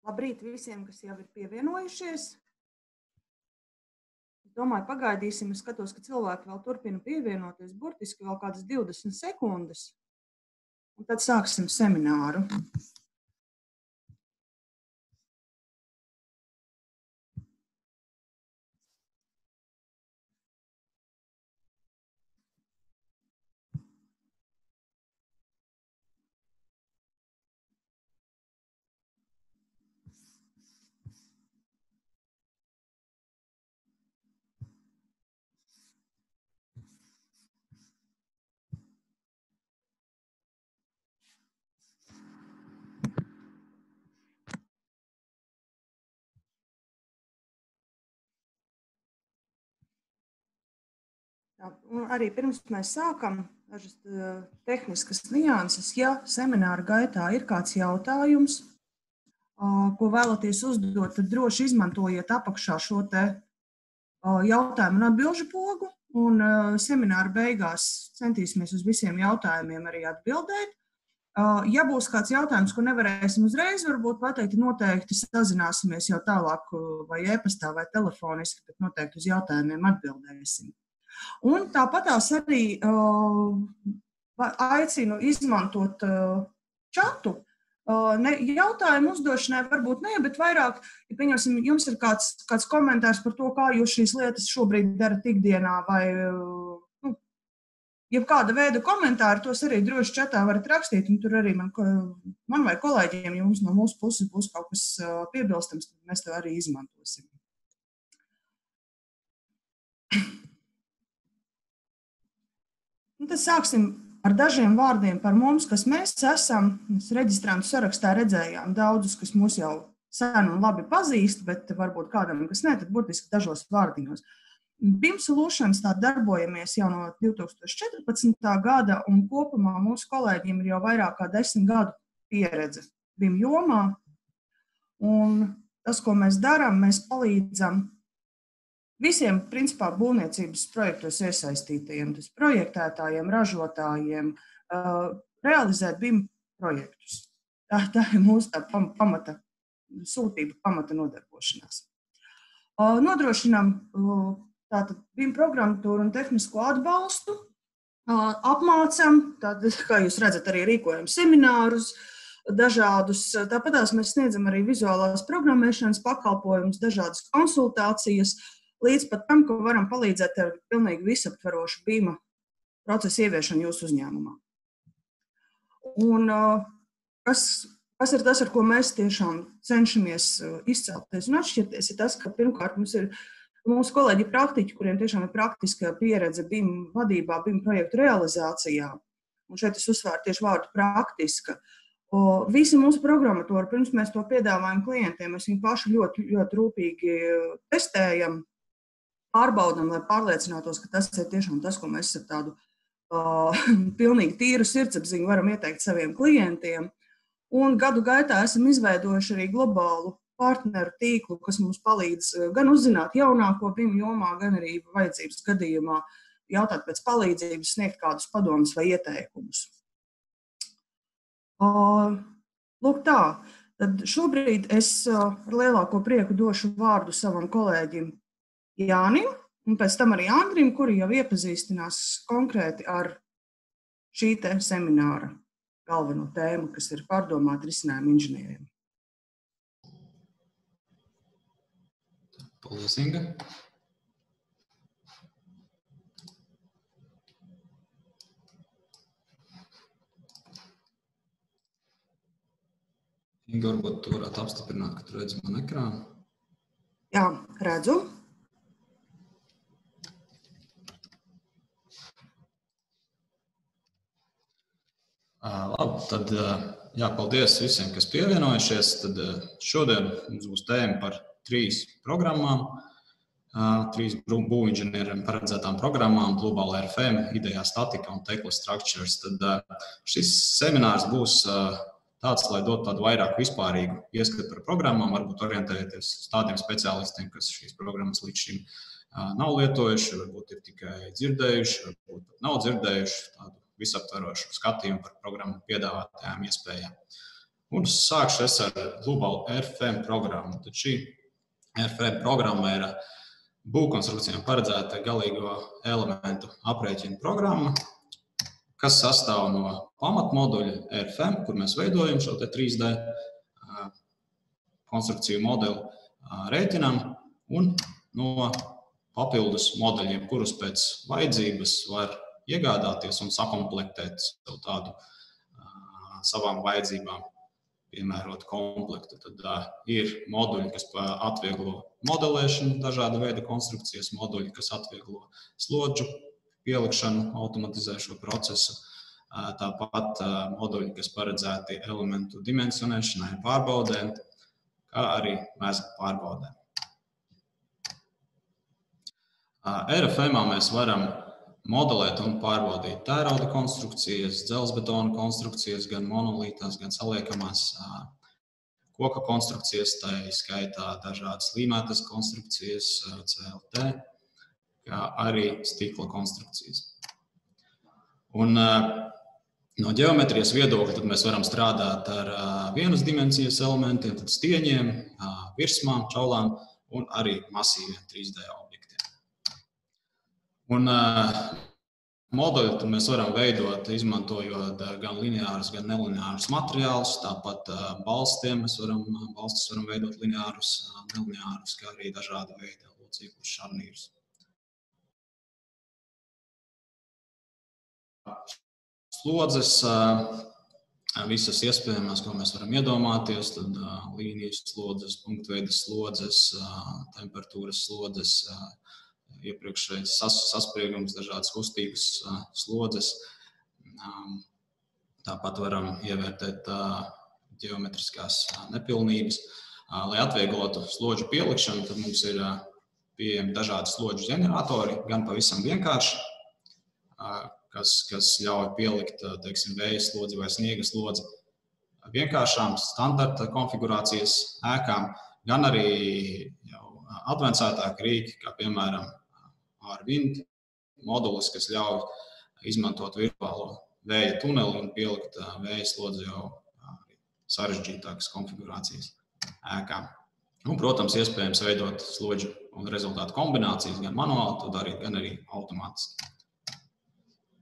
Labrīt visiem, kas jau ir pievienojušies. Es domāju, pagaidīsim. Es skatos, ka cilvēki vēl turpina pievienoties. Burtiski vēl kādas 20 sekundes. Un tad sāksim semināru. Un arī pirms mēs sākam, dažas tehniskas nianses. Ja semināra gaitā ir kāds jautājums, ko vēlaties uzdot, tad droši izmantojiet apakšā šo te jautājumu un atbilžu pogu. Un semināra beigās centīsimies uz visiem jautājumiem arī atbildēt. Ja būs kāds jautājums, ko nevarēsim uzreiz, varbūt pateikti noteikti sazināsimies jau tālāk vai e-pastā vai telefoniski, bet noteikti uz jautājumiem atbildēsim. Un tāpatās arī aicinu izmantot čatu. Jautājumu uzdošanai varbūt ne, bet vairāk, ja pieņemsim, jums ir kāds komentārs par to, kā jūs šīs lietas šobrīd darat ikdienā, vai jebkāda veida komentāri, tos arī droši čatā varat rakstīt, un tur arī man vai kolēģiem, jums no mūsu puses būs kaut kas piebilstams, tad mēs to arī izmantosim. Un tad sāksim ar dažiem vārdiem par mums, kas mēs esam. Mēs reģistrantu sarakstā redzējām daudzus, kas mūs jau sen un labi pazīst, bet varbūt kādam, kas ne, tad burtiski dažos vārdiņos. BIM Solutions tā darbojamies jau no 2014. gada, un kopumā mūsu kolēģiem ir jau vairāk kā 10 gadu pieredze BIM jomā. Un tas, ko mēs darām, mēs palīdzam visiem, principā, būvniecības projektos iesaistītajiem, tas projektētājiem, ražotājiem, realizēt BIM projektus. Tā ir mūsu tā pamata sūtība, pamata nodarbošanās. Nodrošinām tātad BIM programmatūru un tehnisko atbalstu, apmācam, tātad, kā jūs redzat, arī rīkojam seminārus dažādus. Tāpatās mēs sniedzam arī vizuālās programmēšanas pakalpojumus, dažādas konsultācijas, līdz pat tam, ka varam palīdzēt ar pilnīgi visaptverošu BIM procesu ieviešanu jūsu uzņēmumā. Un kas ir tas, ar ko mēs tiešām cenšamies izcelties un atšķirties, ir tas, ka pirmkārt mums ir mūsu kolēģi praktiķi, kuriem tiešām ir praktiskā pieredze BIM vadībā, BIM projektu realizācijā. Un šeit es uzsvēru tieši vārdu praktiska. Visi mūsu programmatūri, pirms mēs to piedāvājam klientiem, mēs viņu paši ļoti, ļoti rūpīgi testējam, pārbaudam, lai pārliecinātos, ka tas ir tiešām tas, ko mēs ar tādu pilnīgi tīru sirdsapziņu varam ieteikt saviem klientiem. Un gadu gaitā esam izveidojuši arī globālu partneru tīklu, kas mums palīdz gan uzzināt jaunāko BIM jomā, gan arī vajadzības gadījumā jautāt pēc palīdzības, sniegt kādus padomus vai ieteikumus. Lūk tā, tad šobrīd es ar lielāko prieku došu vārdu savam kolēģim Jānim, un pēc tam arī Andrim, kuri jau iepazīstinās konkrēti ar šī te semināra galveno tēmu, kas ir pārdomāt risinājumu inženieriem. Paldies, Inga. Inga, varbūt tu varētu apstiprināt, ka tu redzi man ekrānu. Jā, redzu. Labi, tad paldies visiem, kas pievienojušies. Tad šodien mums būs tēma par 3 programmām, 3 būvinženieriem paredzētām programmām, Global RFM, Idejā statika un Tekla Structures. Tad šis seminārs būs tāds, lai dotu tādu vairāk vispārīgu ieskatu par programmām, varbūt orientēties uz tādiem speciālistiem, kas šīs programmas līdz šim nav lietojuši, varbūt ir tikai dzirdējuši, varbūt nav dzirdējuši tādu visaptverošu skatījumu par programmu piedāvātajām iespējām. Un sākšu es ar Global RFM programmu. Tad šī RFM programma ir būvkonstrukcijām paredzēta galīgo elementu aprēķina programma, kas sastāv no pamatmoduļa RFM, kur mēs veidojam šo 3D konstrukciju modeli rēķinam, un no papildus modeļiem, kurus pēc vajadzības var iegādāties un sakomplektēt tādu savām vajadzībām piemērot komplektu. Tad ir moduļi, kas atvieglo modelēšanu, dažāda veida konstrukcijas, moduļi, kas atvieglo slodžu pielikšanu, automatizē šo procesu. Tāpat moduļi, kas paredzēti elementu dimensionēšanai, pārbaudēm, kā arī mēslu pārbaudēm. RFM-ā mēs varam modelēt un pārbaudīt tērauda konstrukcijas, dzelzbetona konstrukcijas, gan monolītās, gan saliekamās koka konstrukcijas, tā skaitā dažādas līmētas konstrukcijas, CLT, kā arī stikla konstrukcijas. Un no ģeometrijas viedokļa tad mēs varam strādāt ar vienas dimensijas elementiem, tad stieņiem, virsmām, čaulām un arī masīviem 3D objektiem. Un modeļu tad mēs varam veidot, izmantojot gan lineārus, gan nelineārus materiālus. Tāpat balstus varam veidot lineārus, nelineārus, kā arī dažāda veida locīklus, šarnīrus. Slodzes, visas iespējamās, ko mēs varam iedomāties, tad līnijas slodzes, punktveida slodzes, temperatūras slodzes, iepriekšējais saspriegums, dažādas kustības slodzes. Tāpat varam ievērtēt ģeometriskās nepilnības. Lai atvieglotu slodžu pielikšanu, tad mums ir pieejami dažādi slodžu ģeneratori, gan pavisam vienkārši, kas ļauj pielikt, teiksim, vēja slodzi vai sniega slodzi vienkāršām standarta konfigurācijas ēkām, gan arī jau advancētāki rīki, kā piemēram R-Wind modulis, kas ļauj izmantot virtuālo vēja tuneli un pielikt vēja slodzi jau sarežģītākas konfigurācijas ēkām. Un, protams, iespējams veidot slodžu un rezultātu kombinācijas gan manuāli, gan arī automātiski.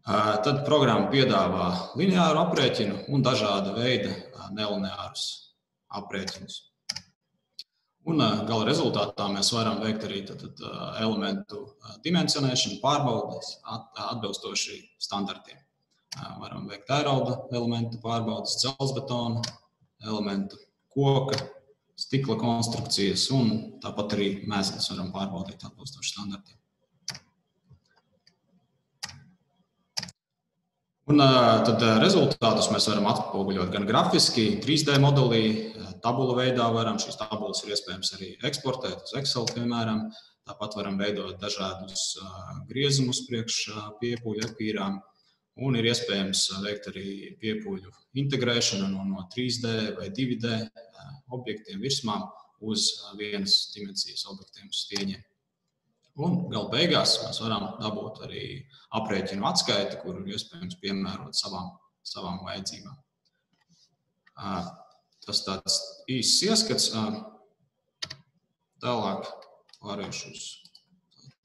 Tad programma piedāvā lineāru aprēķinu un dažāda veida nelineārus aprēķinus. Un gala rezultātā mēs varam veikt arī elementu dimensionēšanu, pārbaudes atbilstoši standartiem. Varam veikt tērauda elementu pārbaudes, dzelzbetona elementu, koka, stikla konstrukcijas un tāpat arī mēsls varam pārbaudīt atbilstoši standartiem. Un tad rezultātus mēs varam atspoguļot gan grafiski, 3D modelī, tabula veidā varam. Šīs tabulas ir iespējams arī eksportēt uz Excel, piemēram. Tāpat varam veidot dažādus griezumus priekš piepūļu epīrām. Un ir iespējams veikt arī piepūļu integrēšanu no 3D vai 2D objektiem virsmām uz vienas dimensijas objektiem uz stieņiem. Un gala beigās mēs varam dabūt arī aprēķinu atskaiti, kuru ir iespējams piemērot savām vajadzībām. Tas tāds īsts ieskats. Tālāk pārējuši uz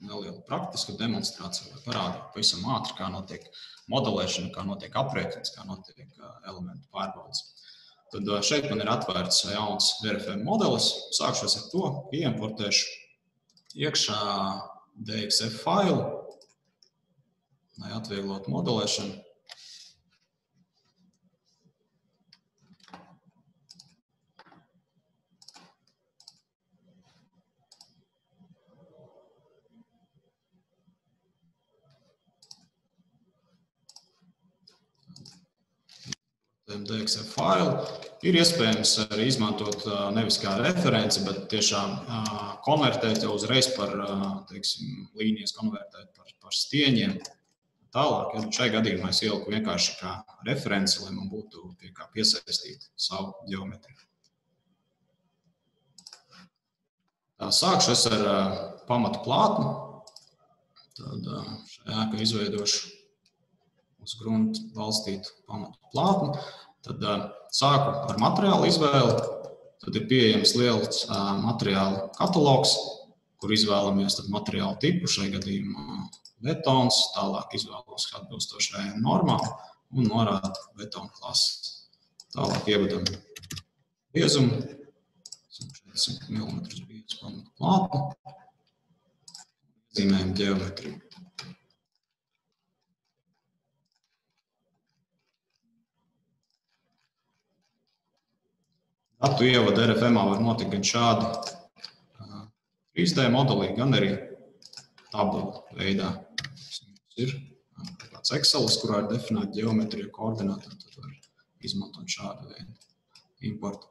nelielu praktisku demonstrāciju, lai parādītu pavisam ātri, kā notiek modelēšana, kā notiek aprēķins, kā notiek elementu pārbaudes. Tad šeit man ir atvērts jauns RFM modelis. Sākšos ar to, ieimportēšu iekšā DXF failu, lai atvieglotu modelēšanu. DXF failu ir iespējams arī izmantot nevis kā referenci, bet tiešām konvertēt jau uzreiz par, teiksim, līnijas konvertēt par stieņiem. Tālāk, ja šai gadījumā es ieliku vienkārši kā referenci, lai man būtu pie kā piesaistīt savu ģeometriju. Sākšu es ar pamatu plātnu. Tad šajā ēkā izveidošu uz grunta balstītu pamatu plātni. Tad sāku ar materiālu izvēli. Tad ir pieejams liels materiālu katalogs, kur izvēlamies materiālu tipu, šajā gadījumā betons, tālāk izvēlos atbilstošajai normām un norādu betonu klasi. Tālāk ievadam biezumu, 140 mm biezu pamatu plātni, zīmējam ģeometriju. Datu ievada RFM-ā var notikt gan šādi 3D modelī, gan arī tabulu veidā. Ir kāds Excelis, kurā ir definēta ģeometrija koordināta, tad var izmantot šādu veidu importu.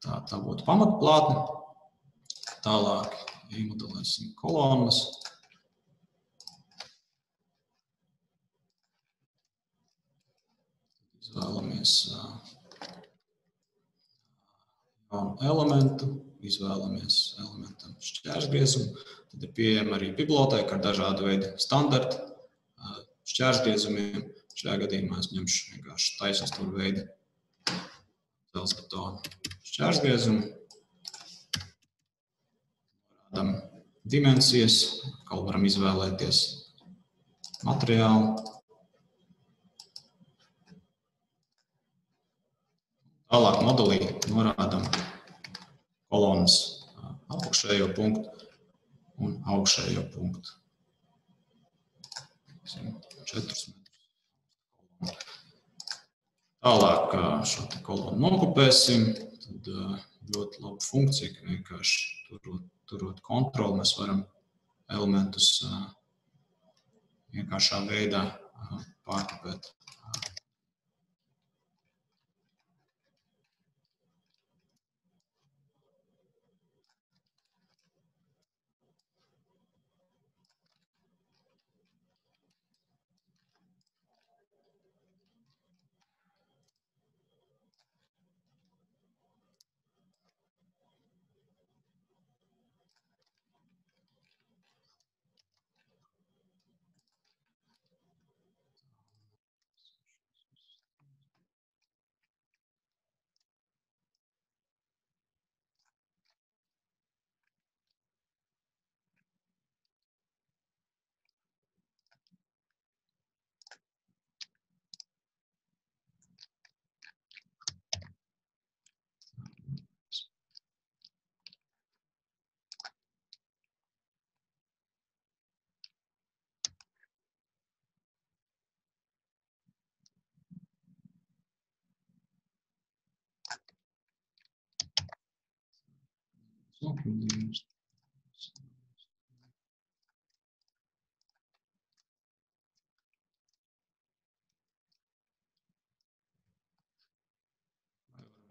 Tā būtu pamatplātne. Tālāk iemodelēsim kolonas. Izvēlamies jaunu elementu, izvēlamies elementam šķērsgriezumu. Tad ir pieejama arī biblioteka ar dažādu veidu standartu šķērsgriezumiem. Šajā gadījumā es ņemšu vienkārši taisnstūra veidu dzelzbetona šķērsgriezumu. Norādam dimensijas, kā varam izvēlēties materiālu. Tālāk modelī norādam kolonas apakšējo punktu un augšējo punktu. 4 metrus. Tālāk šo kolonu nokopēsim. Tad ļoti laba funkcija, ka vienkārši turot kontroli, mēs varam elementus vienkāršā veidā pārkopēt.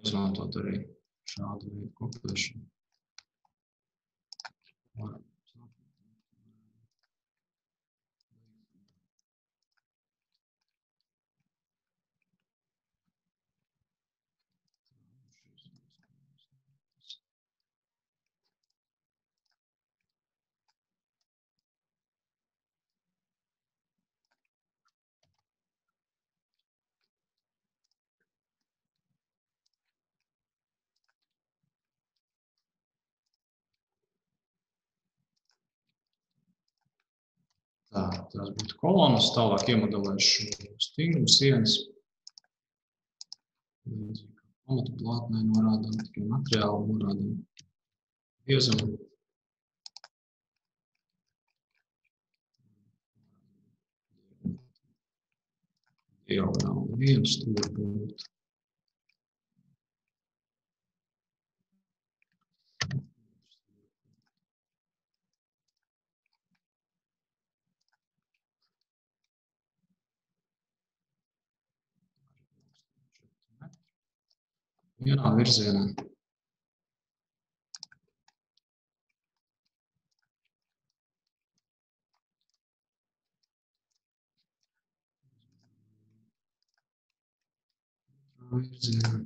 Izmantot arī šādu veidu kopēšanu. Tās būtu kolonas, tālāk iemodelēšu stingrumu sienas. Pamatu plātnē norādām tikai materiālu, norādām biezumu. Diagonāli 1 stūrpunktu. Vienā virzienā. Virzienā.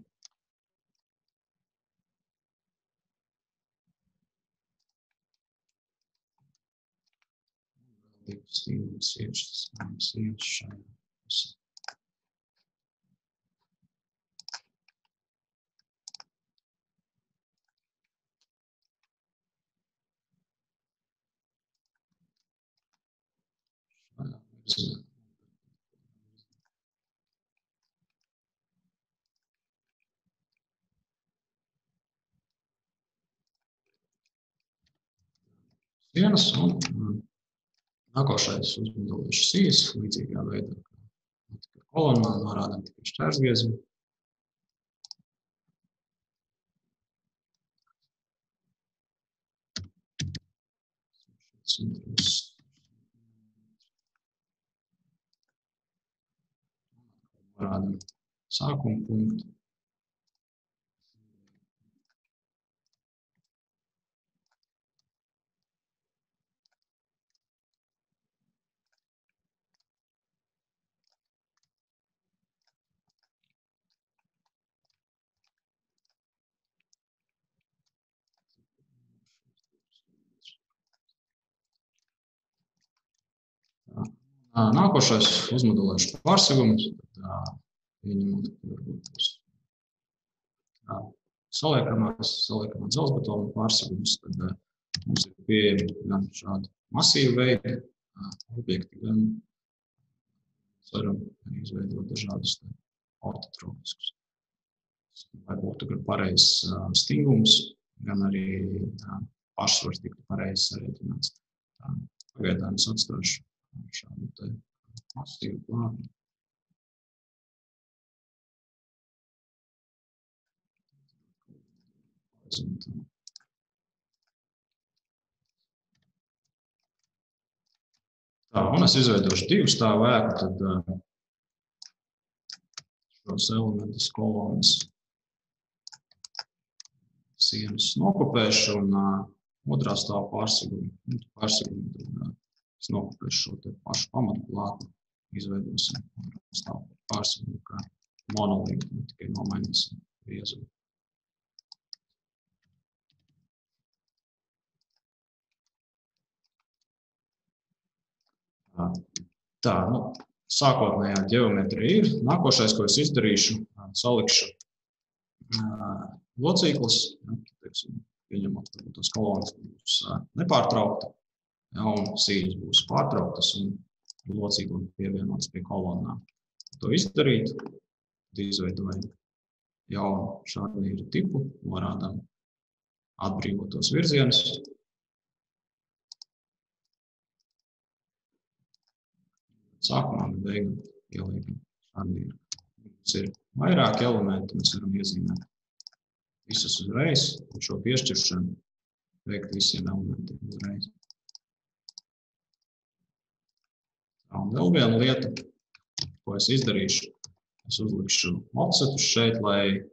Divas stingrumu sienas šajā pusē. Sienas un nākošais uzmodelēšu sijas līdzīgā veidā, kā kolonā norādām tikai šķērsgriezienu. Norādām sākuma punktu. Nākošais uzmodelēšu pārsegumus, ieņemot, varbūt būs saliekamā dzelzbetona pārsegums, tad mums ir pieejami gan šādi masīvi veidi objekti, gan varam izveidot dažādus ortotropiskus. Vai būtu gan pareizs stingums, gan arī pašsvars tiktu pareizi sarēķināts. Pagaidām es atstāšu šādu te masīvu plānu. Un es izveidošu divu stāvu ēku, tad šos elementus kolonas sienas nokopēšu un otrā stāvu pārsegumu. Es nokopēšu šo te pašu pamatu plātni, izveidosim otrā stāvu pārsegumu kā monolītu, un tikai nomainīsim griezumu. Sākotnējā ģeometrija ir. Nākošais, ko es izdarīšu, salikšu locīklis, pieņemot, ka tos kolonas būs nepārtraukti, un sīļas būs pārtrauktas, un locīkli pievienots pie kolonām. To izdarīt, izveidojam jaunu šarnīru tipu, norādām atbrīvotos virzienus. Sākumā un beigām ieliekam šarnīru. Mums ir vairāki elementi, mēs varam iezīmēt visus uzreiz, un šo piešķiršanu veikt visiem elementiem uzreiz. Un vēl viena lieta, ko es izdarīšu, es uzlikšu offsetus šeit, lai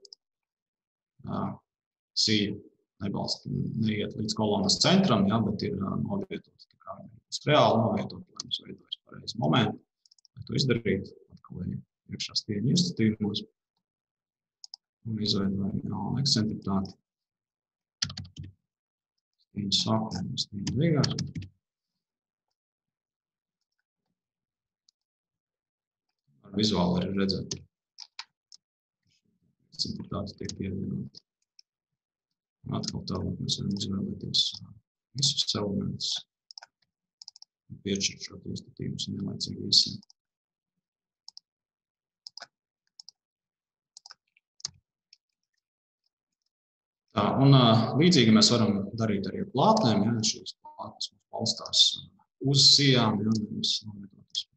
sīja neiet līdz kolonas centram, bet ir novietot, tā kā reāli novietot, lai mums veidojas pareizi momenti, lai to izdarīt, atkal iekšā stieņu iestatījumos un izveidojam jaunu ekscentritāti. Stieņu sākumā un stieņu beigās. Vizuāli arī redzēt, ekscentritāte tiek pievienota. Atkal tālāk mēs varam izvēlēties visus elementus un piešķirt šo ieskatījumus vienlaicīgi visiem. Un līdzīgi mēs varam darīt arī plātnēm, šīs plātnes mums balstās uz sijām, nevis novietot uz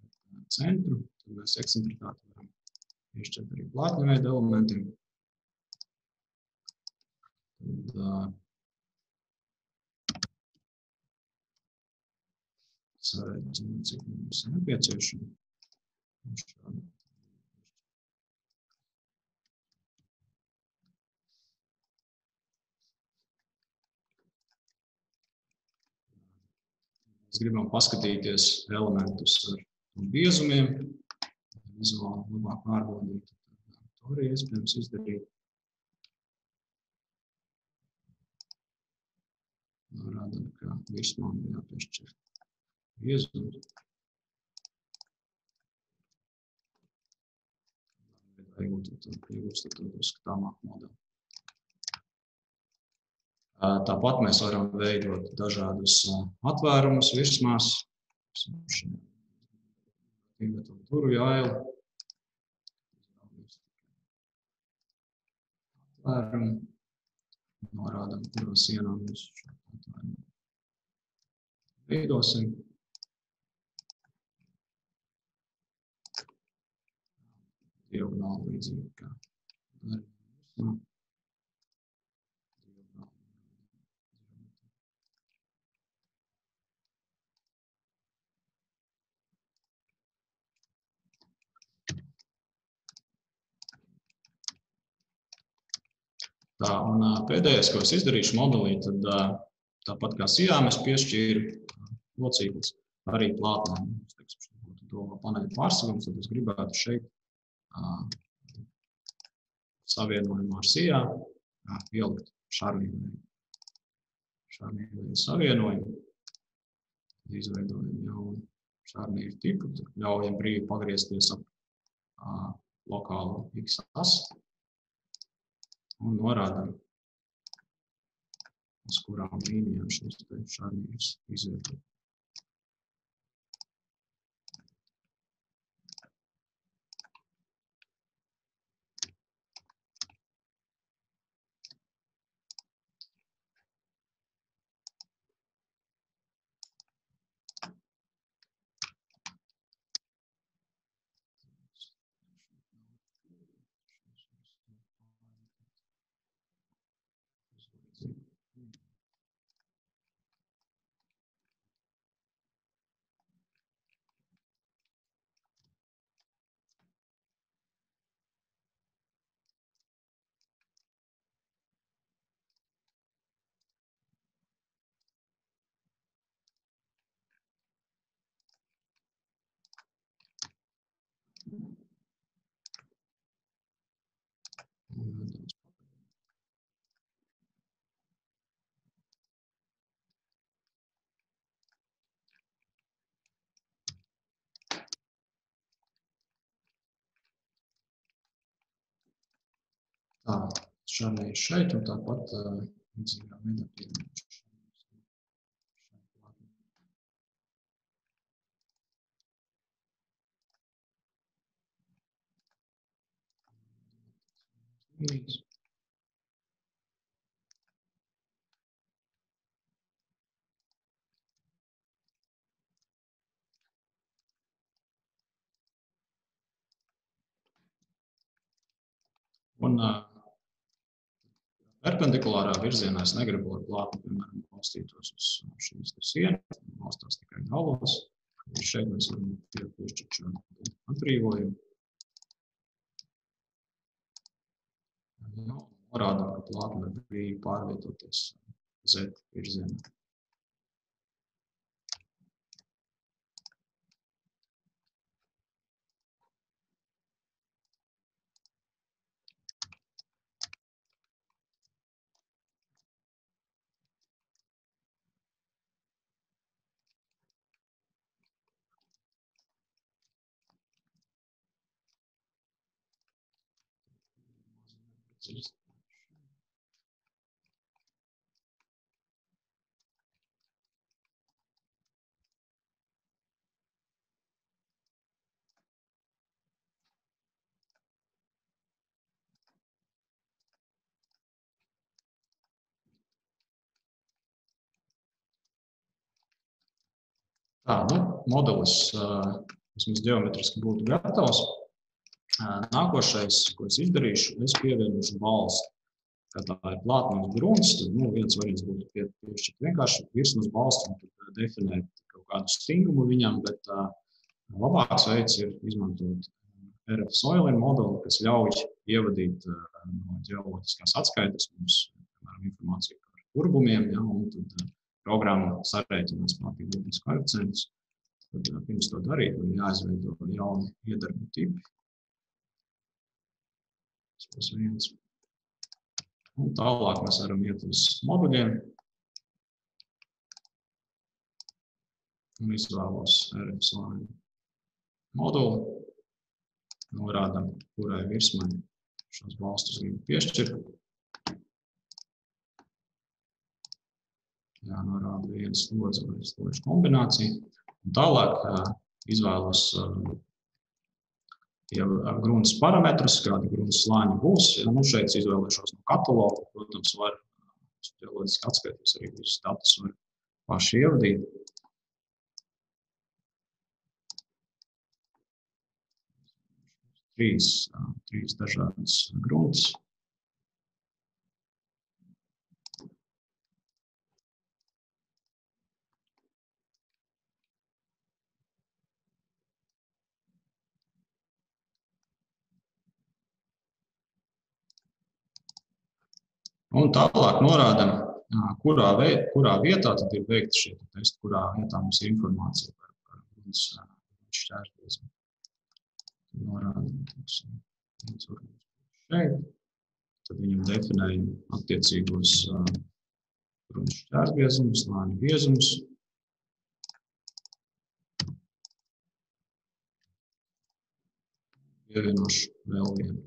centru. Tad mēs ekscentritāti varam piešķirt arī plātņu veidu elementiem. Sarēķinām, cik mums ir nepieciešami. Mēs gribam paskatīties elementus ar biezumiem, vizuāli labāk pārbaudīt. To arī iespējams izdarīt. Rādām, ka virsmām jāpiešķir biezums. Iegūstot to skatāmāku modeli. Tāpat mēs varam veidot dažādus atvērumus virsmās. Tīmetam turu jailu. Atvērumu. Norādām, kurā sienā mēs šo atvērumu veidosim. Diagonāli līdzīgi kā darījām. Tā, un pēdējais, ko es izdarīšu modelī, tad tāpat kā sijām es piešķīru locīklis arī plātnēm. To paneļu pārsagums, tad es gribētu šeit savienojumā ar sijā pielikt šarnīrēju savienojumu. Izveidojam jaunu šarnīru tipu, ļaujam brīvi pagriezties ap lokālu X asi. Un norādām, uz kurām līnijām šos šarnīrus izvietot. Tā, šarnīrs šeit un tāpat līdzīgā veidā pieņemšu. Un perpendikulārā virzienā es negribu, lai plātne, piemēram, balstītos uz šīs sienas, balstās tikai galos. Šeit mēs varam piešķirt šo atbrīvojumu. Norādām, ka plātne var brīvi pārvietoties Z virzienā. Tā, modelis vismaz geometriski būtu gatavs. Nākošais, ko es izdarīšu, es pievienošu balstu. Kā tā ir plātnes grunts, tad viens variants būtu piešķirt vienkārši virsmas balstu un definēt kaut kādu stingumu viņam, bet labāks veids ir izmantot RF Soiler modeli, kas ļauj ievadīt no ģeoloģiskās atskaites mums, piemēram, informāciju par kurbumiem, un tad programma sarēķinās plātības koeficientus. Tad pirms to darīt, ir jāizveido jauni iedarbu tipi. Tas viens. Un tālāk mēs varam iet uz moduļiem. Un izvēlos RF Soiler moduli. Norādām, kurai virsmai šos balstus gribu piešķirt. Norāda viena slodze vai slodžu kombinācija. Un tālāk izvēlos grunts parametrus, kādi grunts slāņi būs. Šeit izvēlēšos no kataloga. Protams, var loģiski atskaitīties arī visus datus var paši ievadīt. Trīs dažādas grunts. Un tālāk norādam, kurā vietā tad ir veikti šie testi, kurā vietā mums ir informācija par grunts šķērsgriezumu. Norādam šeit, tad viņam definējam attiecīgos grunts šķērsgriezumus, slāņu biezumus. Pievienošu vēl vienu.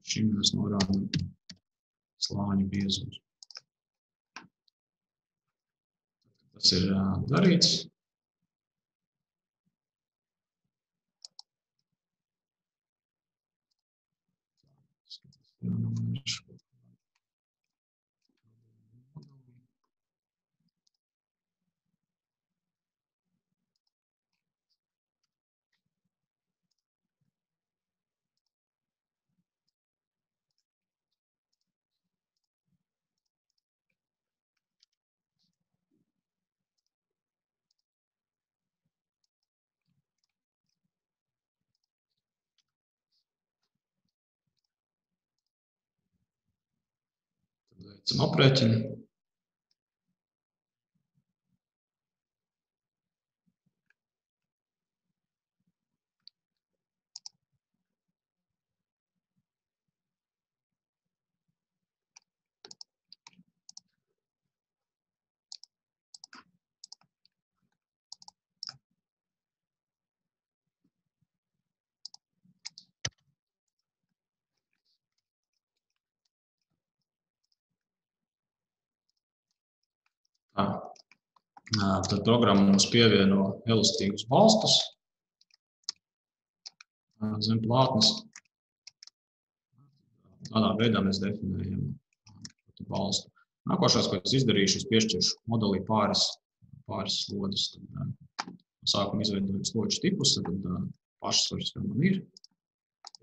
Šim mēs norādām slāņu biezumus. Tas ir darīts. Veicam aprēķinu. Tad programma mums pievieno elastīgus balstus zem plātnes. Tādā veidā mēs definējam balstu. Nākošais, ko es izdarīšu, es piešķiršu modelī pāris slodzes. Sākumā izveidojam slodžu tipus, tad pašsvars, kā man ir.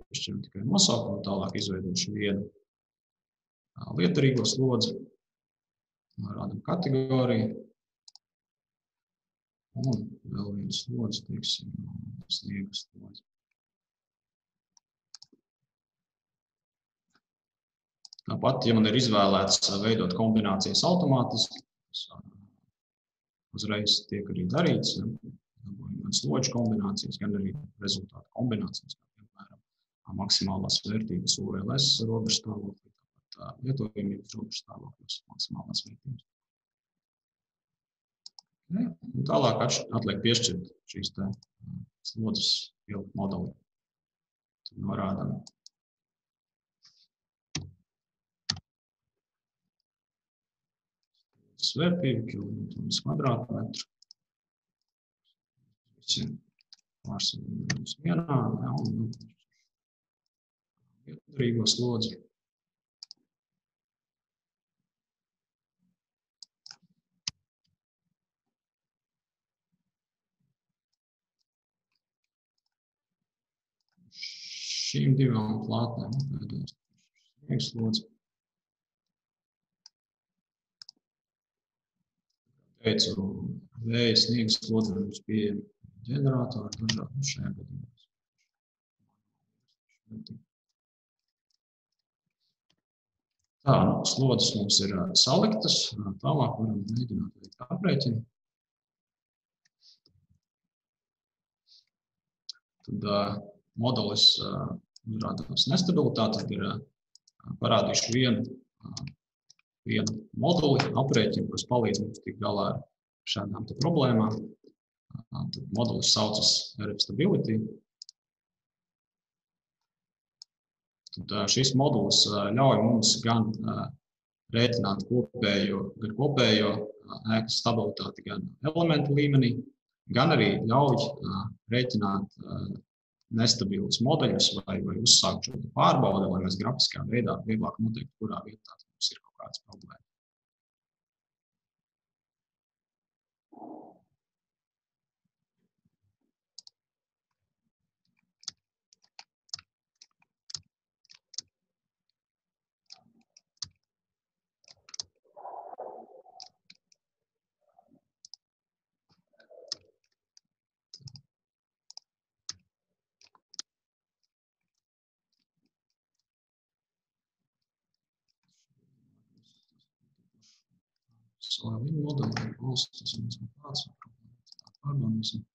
Piešķiram tikai nosaukumu, tālāk izveidošu vienu lietderīgo slodzi. Rādam kategoriju. Un vēl vienu slodzi, teiksim, sniega slodzi. Tāpat, ja man ir izvēlēts veidot kombinācijas automātiski, uzreiz tiek arī darīts, gan slodžu kombinācijas, gan arī rezultātu kombinācijas, kā piemēram maksimālās vērtības ULS robežstāvoklī, tāpat lietojamības robežstāvokļos maksimālās vērtības. Un tālāk atliek piešķirt šīs slodzes ielikt modelī. Tad norādam vērtību, kilometrus kvadrātmetru. Visi pārsvarīgi vienā, un lietderīgo slodzi. Šīm divām plātnēm veidojas sniega slodzi. Teicu, vēja sniega slodzi mums pieejami ģenerātori dažādi šajā gadījumā. Tā, slodzes mums ir saliktas, tālāk varam mēģināt veikt aprēķinu. Tad modelis uzrādās nestabilitāti, tad ir parādīšu vienu moduli aprēķinu, kas palīdz mums tikt galā ar šādām problēmām. Tad modelis saucas RF-Stability. Tad šis modulis ļauj mums gan rēķināt gan kopējo ēkas stabilitāti, gan elementu līmenī, gan arī ļauj rēķināt nestabilus modeļus vai uzsākt šo pārbaudi, lai mēs grafiskā veidā vieglāk noteikti, kurā vietā mums ir kaut kādas problēmas. Soil modeli valsts, tas mums ir tāds pārbaudīsim.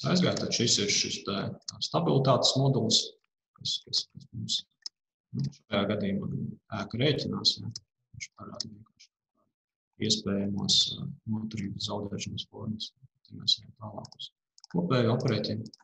Aizgāja, tad šis ir šis stabilitātes modelis, kas mums šajā gadījumā ēka rēķinās. Ja. Viņš parāda vienkārši iespējamos noturības zaudēšanas formas. Tad mēs ejam tālāk uz kopēju aprēķinu.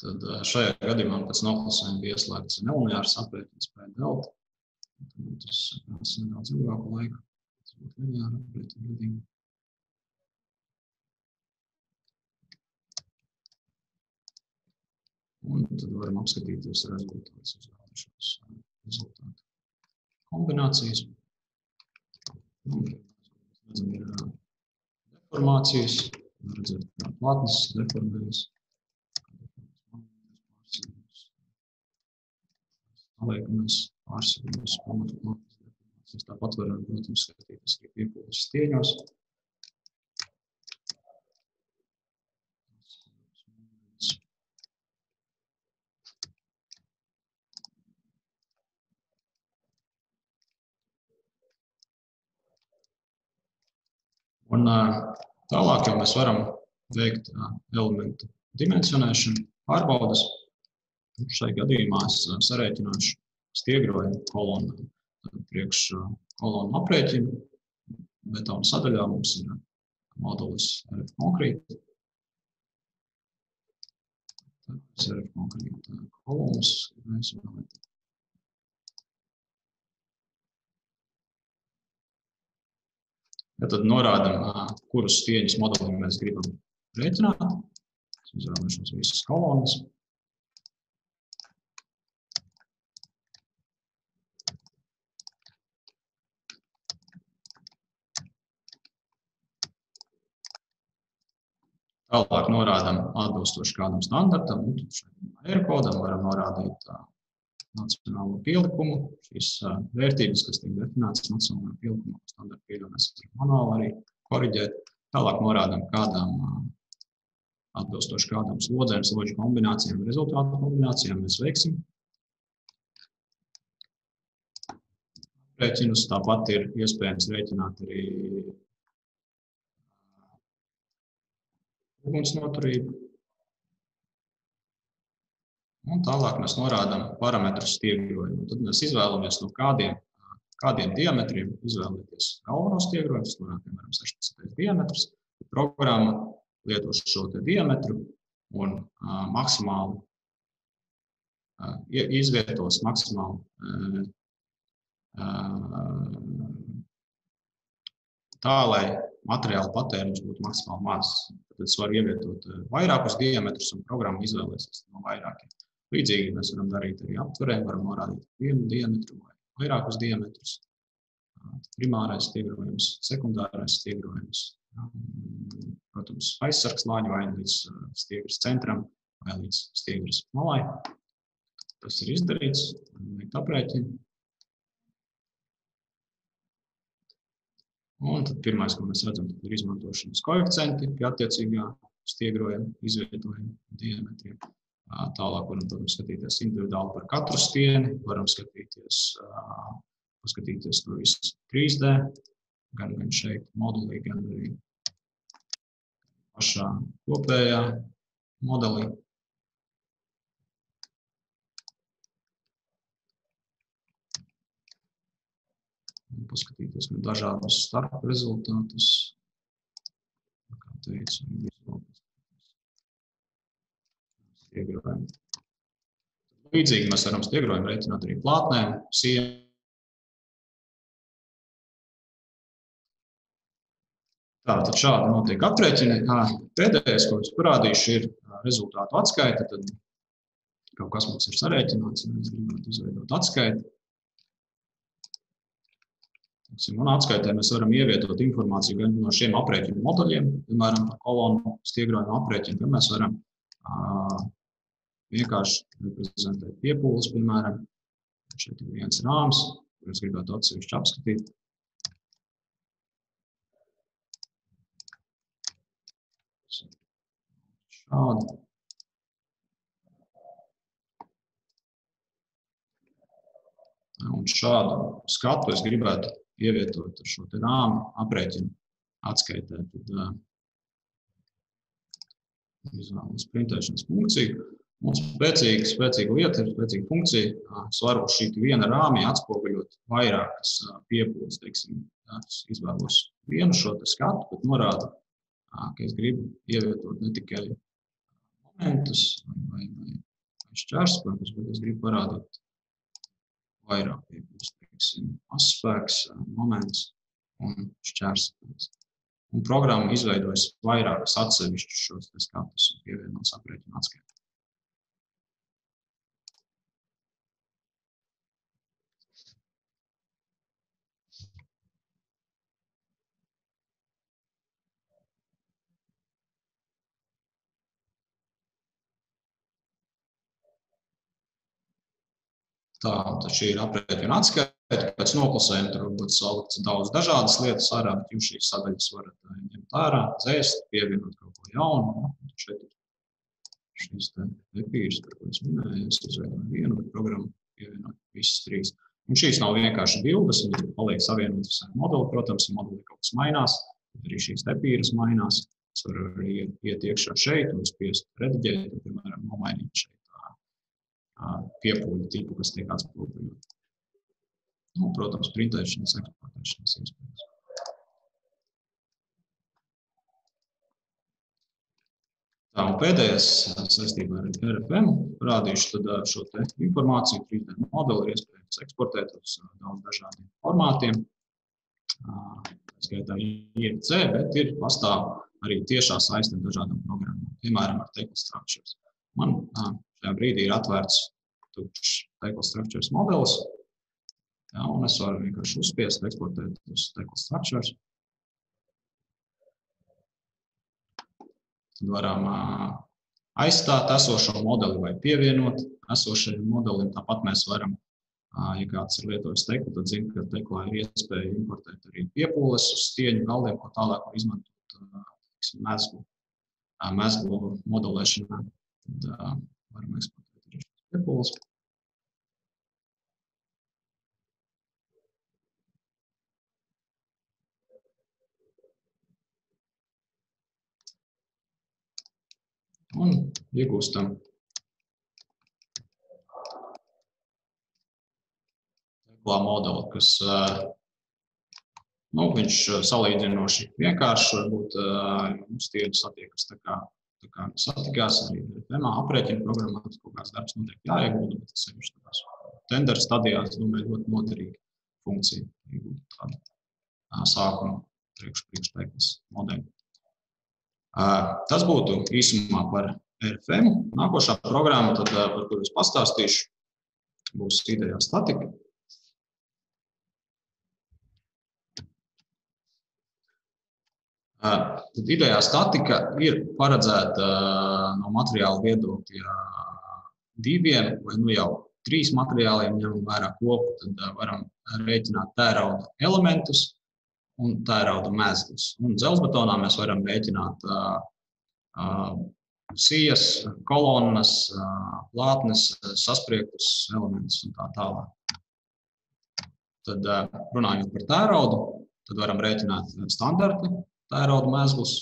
Tad šajā gadījumā pēc noklusējuma bija ieslēgts nelineārs aprēķins P delta. Tas prasa nedaudz ilgāku laiku. Tas būtu lineāra aprēķina gadījumā. Un tad varam apskatīties rezultātus, uzrādīšanas rezultātu kombinācijas. Redzam, ir deformācijas, redzat, kā platnes deformējas. Mēs pārsvarāmies pamatu platnes deformācijas. Tāpat varam, protams, skatīties arī piepūles stieņos. Un tālāk jau mēs varam veikt elementu dimensionēšanu, pārbaudas. Šai gadījumā es sarēķināšu stiegrojumu kolonām. Priekš kolonu aprēķinu betona sadaļā mums ir modulis RF konkrīti. Tas ir RF konkrīti kolonas. Ja tad norādam, kurus stieņus modeliem mēs gribam rēķināt. Es izvēlēšos visas kolonas. Tālāk norādam atbilstoši kādam standartam. Aerokodam varam norādīt nacionālo pielikumu. Šīs vērtības, kas tiek definētas nacionālajā pielikumā, standarta pieļauj, mēs varam manuāli arī koriģēt. Tālāk norādam atbilstoši kādām slodzēm, slodžu kombinācijām, rezultātu kombinācijām mēs veiksim. Rēķinus tāpat ir iespējams rēķināt arī ugunsnoturība. Un tālāk mēs norādām parametrus stiegrojumam. Tad mēs izvēlamies no kādiem diametriem izvēlēties galveno stiegrojumu. Tas norāda, piemēram, 16 diametrs. Programma lietos šo diametru un maksimāli izvietos maksimāli tā, lai materiāla patēriņš būtu maksimāli mazs. Tad es varu ievietot vairākus diametrus un programma izvēlēsies no vairākiem. Līdzīgi mēs varam darīt arī aptverēm, varam norādīt vienu diametru vai vairākus diametrus. Primārais stiegrojums, sekundārais stiegrojums. Protams, aizsargslāņi vai līdz stiegras centram vai līdz stiegras malai. Tas ir izdarīts, veikt aprēķinu. Un tad pirmais, ko mēs redzam, ir izmantošanas koeficienti pie attiecīgā stiegrojuma izvietojuma diametriem. Tālāk varam, protams, skatīties individuāli par katru stieni, varam paskatīties to visu 3D, gan šeit modelī, gan arī pašā kopējā modelī. Paskatīties gan dažādus starp rezultātus. Kā teicu, stiegrojumi. Līdzīgi mēs varam stiegrojumu reiķināt arī plātnēm, sienām. Tātad šādi notiek aprēķini. Pēdējais, ko es parādīšu, ir rezultātu atskaite. Tad kaut kas mums ir sarēķināts, un mēs gribētu izveidot atskaiti. Un atskaitē mēs varam ievietot informāciju gan no šiem aprēķinu modeļiem, piemēram, par kolonu stiegrojumu aprēķinu, tad mēs varam vienkārši reprezentēt piepūles, piemēram. Šeit ir viens rāms, kur es gribētu atsevišķi apskatīt. Šādi. Un šādu skatu es gribētu ievietot ar šo rāmu aprēķinu atskaitē. Tad izvēlamies printēšanas funkciju. Mums spēcīga lieta ir spēcīga funkcija. Es varu uz šī viena rāmī atspoguļot vairākas piepūles. Es izvēlos vienu šo skatu, bet norādu, ka es gribu ievietot ne tikai momentus vai šķērsspēkus, bet es gribu parādīt vairāk piepūles. Asspēks, moments un šķērsspēks. Un programma izveidojas vairākas atsevišķus šos skatus un pievienos aprēķinu atskaitē. Tā, tad šī ir aprēķina atskaite. Pēc noklusējuma tur varbūt salikts daudz dažādas lietas ārā, bet jūs šīs sadaļas varat ņemt ārā, dzēst, pievienot kaut ko jaunu. Šeit ir šīs epīras, par ko es minēju. Es izveidoju vienu, bet programmu pievienot visas trīs. Un šīs nav vienkārši bildes, viņas paliek savienotas ar modeli. Protams, ja modeli kaut kas mainās, tad arī šīs epīras mainās. Es varu arī iet iekšā šeit un spiest rediģēt, un, piemēram, nomainīt šeit piepūļu tipu, kas tiek atspoguļot. Nu, protams, printēšanas, eksportēšanas iespējas. Tā, un pēdējais saistībā ar RFM parādīšu tad šo te informāciju. 3D modeli ir iespējams eksportēt uz daudz dažādiem formātiem. Skaitā IFC, bet pastāv arī tiešā saiste ar dažādām programmām, piemēram, ar Tecla Structures. Man šajā brīdī ir atvērts tukšs Tecla Structures modelis, un es varu vienkārši uzspiest, eksportēt uz Tecla Structures. Tad varam aizstāt esošo modeli vai pievienot esošajam modelim. Tāpat mēs varam, ja kāds ir lietojis Tecla, tad zina, ka Teclā ir iespēja importēt arī piepūles uz stieņu galdiem, ko tālāk var izmantot mezglu modelēšanā. Tad varam eksportēt arī šīs piepūles. un iegūstam modeli, kas viņš salīdzinoši vienkārši, varbūt mums tieši satiekas tā kā satikās arī FMā aprēķina programmā, tas kaut kāds darbs noteikti jāiegulda, bet tas ir tādās tendera stadijās, domāju, ļoti noderīga funkcija, iegūt tādu sākuma priekšteikums modeli. Tas būtu īsumā par RFM. Nākošā programma, tad, par kuru es pastāstīšu, būs idejā statika. Tad idejā statika ir paredzēta no materiāla viedokļa 2 vai jau 3 materiāliem, ņemam vērā kopu, tad varam rēķināt tērauda elementus un tērauda mezglus. Un dzelzbetonā mēs varam rēķināt sijas, kolonnas, plātnes, saspriegtus elementus un tā tālāk. Tad runājot par tēraudu, tad varam rēķināt standarti tērauda mezglus.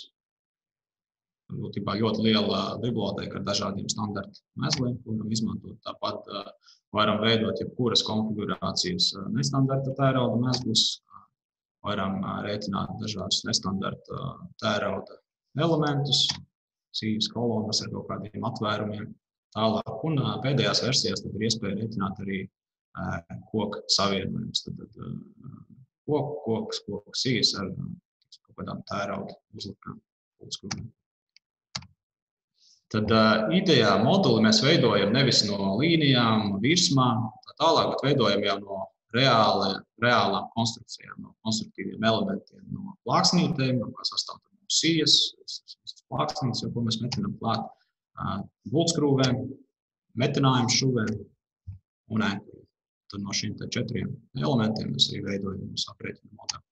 Būtībā ļoti liela biblioteka ar dažādiem standarta mezgliem, ko varam izmantot. Tāpat varam veidot jebkuras konfigurācijas nestandarta tērauda mezglus. Varam rēķināt dažādus nestandarta tērauda elementus, sijas kolonnas ar kaut kādiem atvērumiem. Tālāk. Un pēdējās versijās tad ir iespēja rēķināt arī koka savienojumus. Koks sijas ar kaut kādām tērauda uzlikām. Tad idejā moduli mēs veidojam nevis no līnijām, virsmām, tā tālāk, bet veidojam jau no reālām konstrukcijām, no konstruktīviem elementiem, no plāksnītēm, kā sastāv no sijas, plāksnītes, ko mēs metinām klāt, bultskrūvēm, metinājumu šuvēm un ēnkuriem. Tad no šiem 4 elementiem mēs arī veidojam mūsu aprēķina modeli.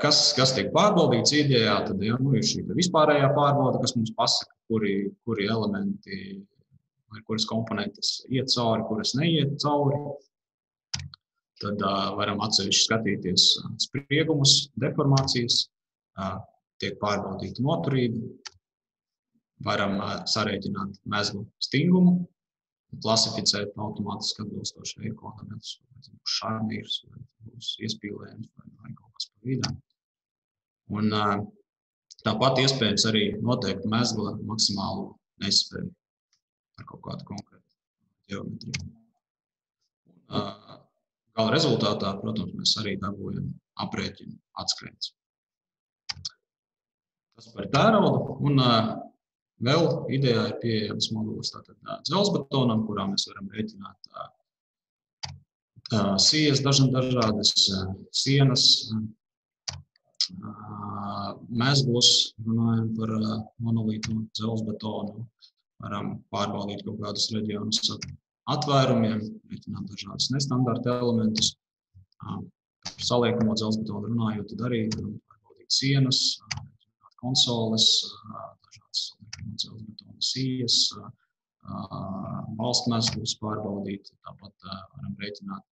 Kas tiek pārbaudīts idejā, tad ir šī vispārējā pārbauda, kas mums pasaka, kuri elementi vai kuras komponentes iet cauri, kuras neiet cauri. Tad varam atsevišķi skatīties spriegumus, deformācijas, tiek pārbaudīta noturība, varam sarēķināt mezglu stingumu, klasificēt automātiski atbilstoši e-kodam, būs šarnīrs, būs iespīlējums vai kaut kas pa vidām. Un tāpat iespējams arī noteikt mezgla maksimālu nespēju ar kaut kādu konkrētu ģeometriju. Gala rezultātā, protams, mēs arī dabūjam aprēķinu atskaits. Tas par tēraudu. Un vēl idejā ir pieejams modulis dzelzbetonam, kurā mēs varam rēķināt sijas dažādas sienas, mezglus, runājam par monolītu dzelzbetonu, varam pārbaudīt kaut kādus reģionus atvērumiem, rēķināt dažādus nestandarta elementus. Par saliekamo dzelzbetonu runājot, tad arī varam pārbaudīt sienas, konsoles, dažādas dzelzbetona sijas, balstmezglus pārbaudīt, tāpat varam rēķināt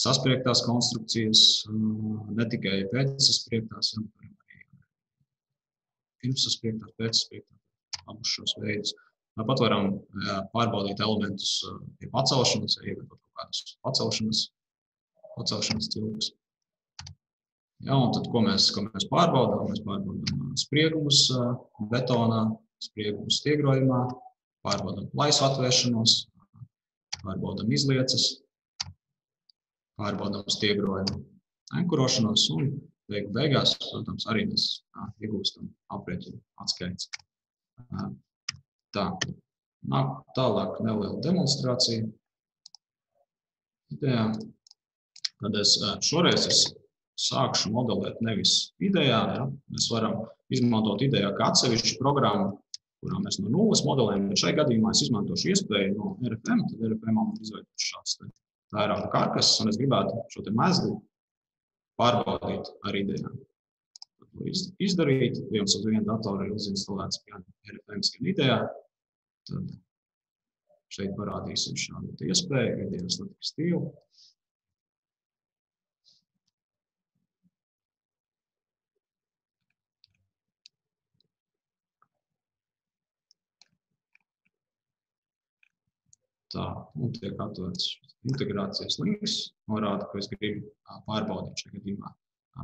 saspriegtās konstrukcijas, ne tikai pēcsaspriegtās, bet arī pirmsaspriegtās, pēcsaspriegtās, abus šos veidus. Tāpat varam pārbaudīt elementus pie pacelšanas, ieviet kaut kādus pacelšanas cilpus. Ja, un tad, ko mēs pārbaudām? Mēs pārbaudām spriegumus betonā, spriegumus stiegrojumā, pārbaudām plaisu atvēršanos, pārbaudām izliecas, pārbaudām stiegrojumu enkurošanos un beigās, protams, arī mēs iegūstam aprēķinu atskaits. Tā, tālāk neliela demonstrācija. Idejā. Tad šoreiz es sākšu modelēt nevis idejā. Ja? Mēs varam izmantot idejā kā atsevišķu programmu, kurā mēs no nulles modelējam, bet šai gadījumā es izmantošu iespēju no RFM, tad RFM man izveidot šāds tērauda karkas, un es gribētu šo mezglu pārbaudīt ar idejām. Izdarīt, viens uz vienu datoru ir uzinstalēts gan RFM, gan idejā, tad šeit parādīsim šādu iespēju, idejā statika stilu. Tā, un tiek atvērts integrācijas links, norāda, ko es gribu pārbaudīt šajā gadījumā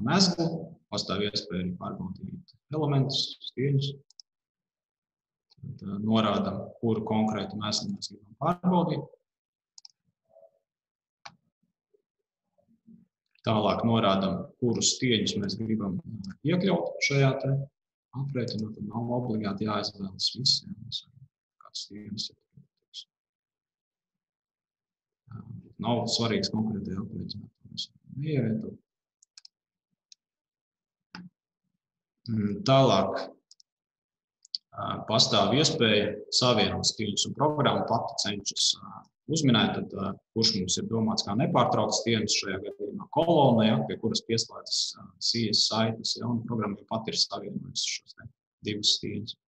mezglu, pastāv iespēja arī pārbaudīt elementus, stieņus. Tad norādam, kuru konkrētu mezglu mēs gribam pārbaudīt. Tālāk norādam, kurus stieņus mēs gribam iekļaut šajā te aprēķinā, tad nav obligāti jāizvēlas visiem. Kāds stieņus ir. Nav svarīgs konkrētajā aprēķinā. Tālāk pastāv iespēja savienot stieņus, un programma pati cenšas uzminēt, tad, kurš mums ir domāts kā nepārtraukts stieņus šajā gadījumā kolonā, ja, pie kuras pieslēdzas sijas saites, ja, un programma pati ir savienojusi šos divus stieņus.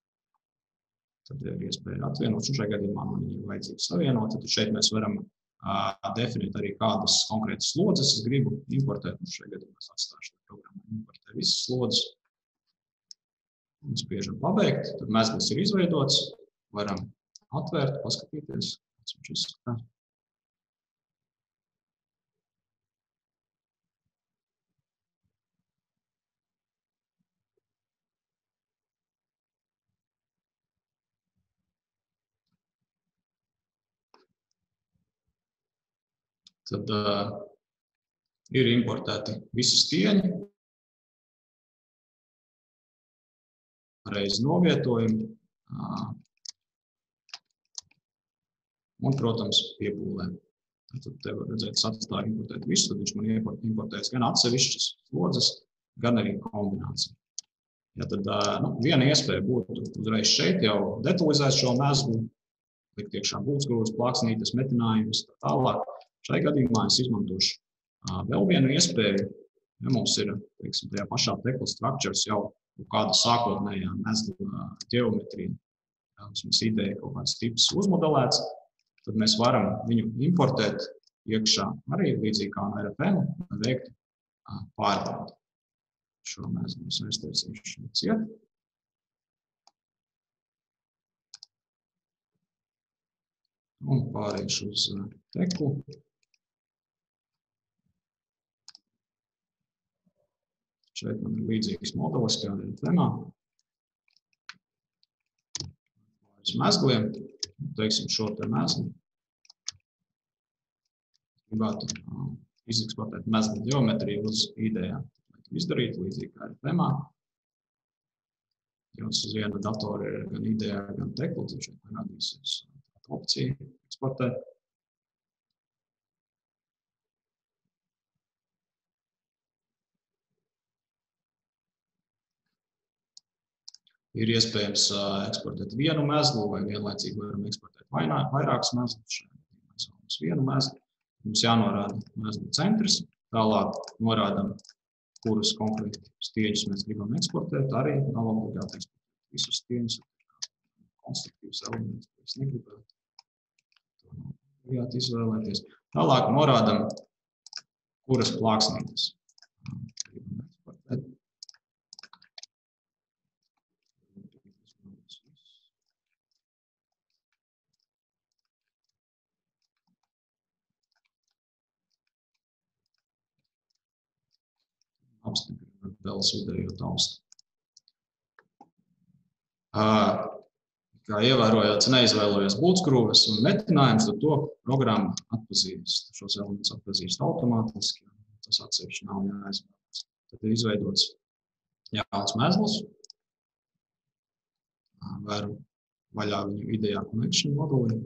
Tad ir iespēja atvienot, un šajā gadījumā man ir vajadzīgs savienot, tad šeit mēs varam definēt arī kādas konkrētas slodzes es gribu importēt, un šajā gadījumā es atstāšu programmu importē visas slodzes. Un spiežam pabeigt, tad mezgls ir izveidots, varam atvērt, paskatīties, kāds viņš izskatās. Tad ir importēti visi stieņi, reiz novietojumi un, protams, piepūlē. Tad te var redzēt, atstāju importēt visu, tad viņš man importēs gan atsevišķas slodzes, gan arī kombināciju. Ja tad viena iespēja būtu uzreiz šeit jau detalizēt šo mezglu, likt iekšā būtsgrūvas, plāksnītes, metinājumus, tā tālāk. Šai gadījumā es izmantošu vēl vienu iespēju, ja mums ir, teiksim, tajā pašā tekla structures jau kāda sākotnējā mezgla ģeometrija, mums ideja kaut kāds tips uzmodelēts, tad mēs varam viņu importēt iekšā arī līdzīgi kā no RFM, veikt pārbaudi. Šo mezglu es aiztaisīšu ciet. Un pārēšu uz teklu. Šeit man ir līdzīgs modelis, kā ir temā. Uz mezgliem, teiksim šo te mezgli. Gribētu izeksportēt mezglu ģeometriju uz idejām. Izdarīt līdzīgi kā ir temā. Jums uz viena datora ir gan idejā, gan tekla, tad šeit radīsies opcija eksportēt. Ir iespējams eksportēt vienu mezglu vai vienlaicīgi varam eksportēt vairākas mezglus. Mēs vēlamies vienu mezglu. Mums jānorāda mezglu centrs. Tālāk norādam, kurus konkrēti stieņus mēs gribam eksportēt. Arī nav obligāti eksportēt visus stieņus. Konstruktīvs elements, ko es negribētu. To nav obligāti izvēlēties. Tālāk norādam, kuras plāksnītes gribam eksportēt. Apstiprināt vēl vidējo taustu. Kā ievērojot, neizvēlojos būtsgrūves un metinājumus, tad to programma atpazīst. Šos elementus atpazīst automātiski, tas atsevišķi nav jāizvēlas. Tad ir izveidots jauns mezgls. Varu vaļā viņu idejā connection modulī.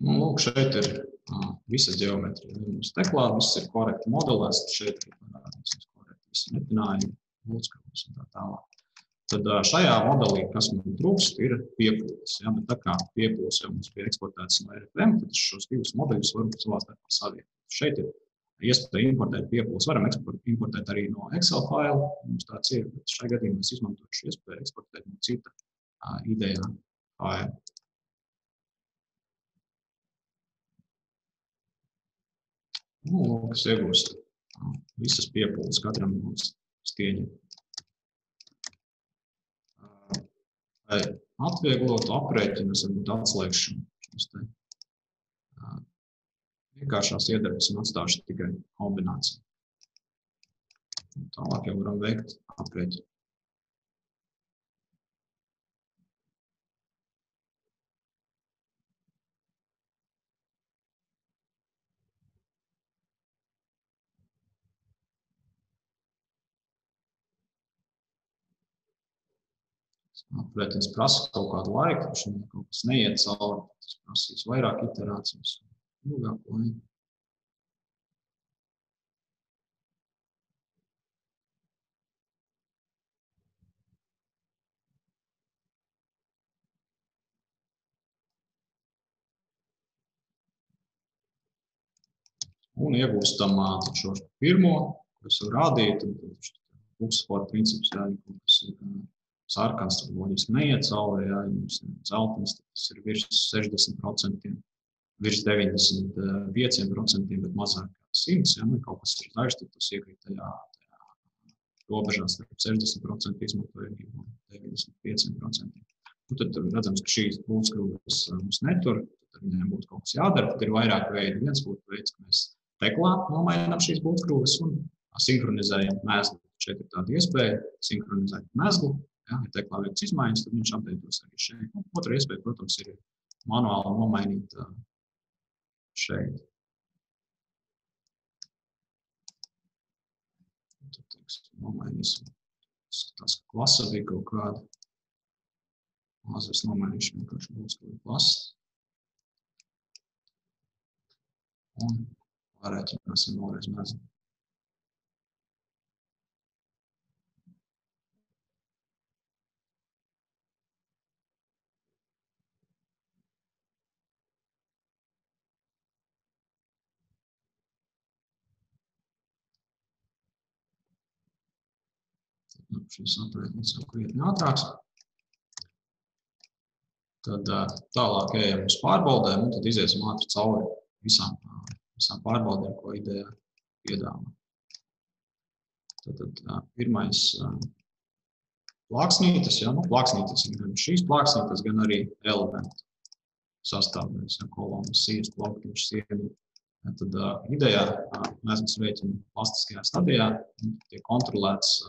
Un, lūk, šeit ir visa ģeometrija. Mums teklā viss ir korekti modelēts, šeit ir parādīsies korekti visi metinājumi, būtsgrūvas un tā tālāk. Tad šajā modelī, kas man trūkst, ir piepūles. Ja? Bet tā kā piepūles jau mums bija eksportētas no RFM, tad šos divus modeļus varam savā starpā savietot. Šeit ir iespēja importēt piepūles. Varam importēt arī no Excel failu. Mums tāds ir, bet šajā gadījumā es izmantošu iespēju eksportēt no cita idejā failu. Kas iegūst visas piepūles katram no stieņiem. Lai atvieglotu aprēķinus, varbūt atslēgšanu. Vienkāršās iedarbes un atstāšu tikai kombināciju. Tālāk jau varam veikt aprēķinu. Aprēķins prasa kaut kādu laiku, taču kaut kas neiet cauri, tas prasīs vairāk iterācijas, ilgāku laiku. Un iegūstam šo pirmo, ko es varu rādīt, Buksforda princips, ja kas ir sarkans, tad loģiski neiet cauri, ja jums ir zeltens, tas ir virs 60%, virs 95%, bet mazāk 100, ja kaut kas ir zaļš, tad tas iekrīt tajā robežās starp 60% izmantojamību un 95%. Un tad redzams, ka šīs būvskrūves mums netur, tad viņiem būtu kaut kas jādara, tad ir vairāk veidi. Viens būtu veids, ka mēs teklā nomainām šīs būvskrūves un sinhronizējam mezglu. Šeit ir tāda iespēja sinhronizēt mezglu. Ja teklā veikts izmaiņas, tad viņš apdeitos arī šeit. Otra iespēja, protams, ir manuāli nomainīt šeit. Tad, nomainīsim. Skatās, ka klasa bija kaut kāda. Mazliet nomainīšu vienkārši būvskrūvu klasu. Un pārēķināsim vēlreiz mezglu. Šis aprēķins jau krietni ātrāks. Tad tālāk ejam uz pārbaudēm un tad iziesim ātri cauri visām pārbaudēm, ko ideja piedāvā. Tad pirmais plāksnītes, ja, plāksnītes ir gan šīs plāksnītes, gan arī elementu sastāvdaļas, ja, kolonas, sijas, plauktiņš, sieni. Tad idejā mezgls rēķina plastiskajā stadijā tiek kontrolētas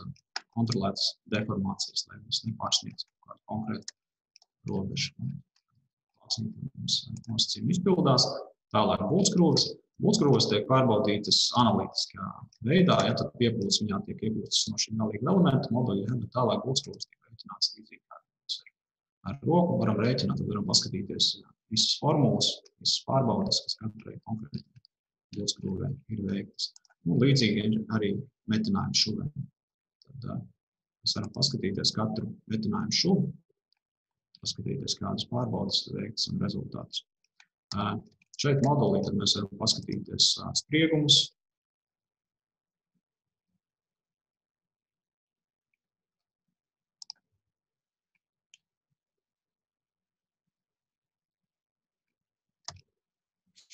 deformācijas, lai mēs nepārsniedz kādu konkrētu robežu. Nosacījumi izpildās. Tālāk būvskrūves. Būvskrūves tiek pārbaudītas analītiskā veidā, ja tad piepūles viņā tiek iegūtas no šī galīga elementa moduļa, ja, bet tālāk būvskrūves tiek rēķināts līdzīgi kā ar roku. Varam rēķināt, tad varam paskatīties visas formulas, visas pārbaudes, kas katrai konkrēti būvskrūvē ir veiktas. Līdzīgi arī metinājumu šuvēm. Tad mēs varam paskatīties katru metinājumu šuvu, paskatīties, kādas pārbaudes veiktas un rezultātus. Šeit modulī tad mēs varam paskatīties spriegumus.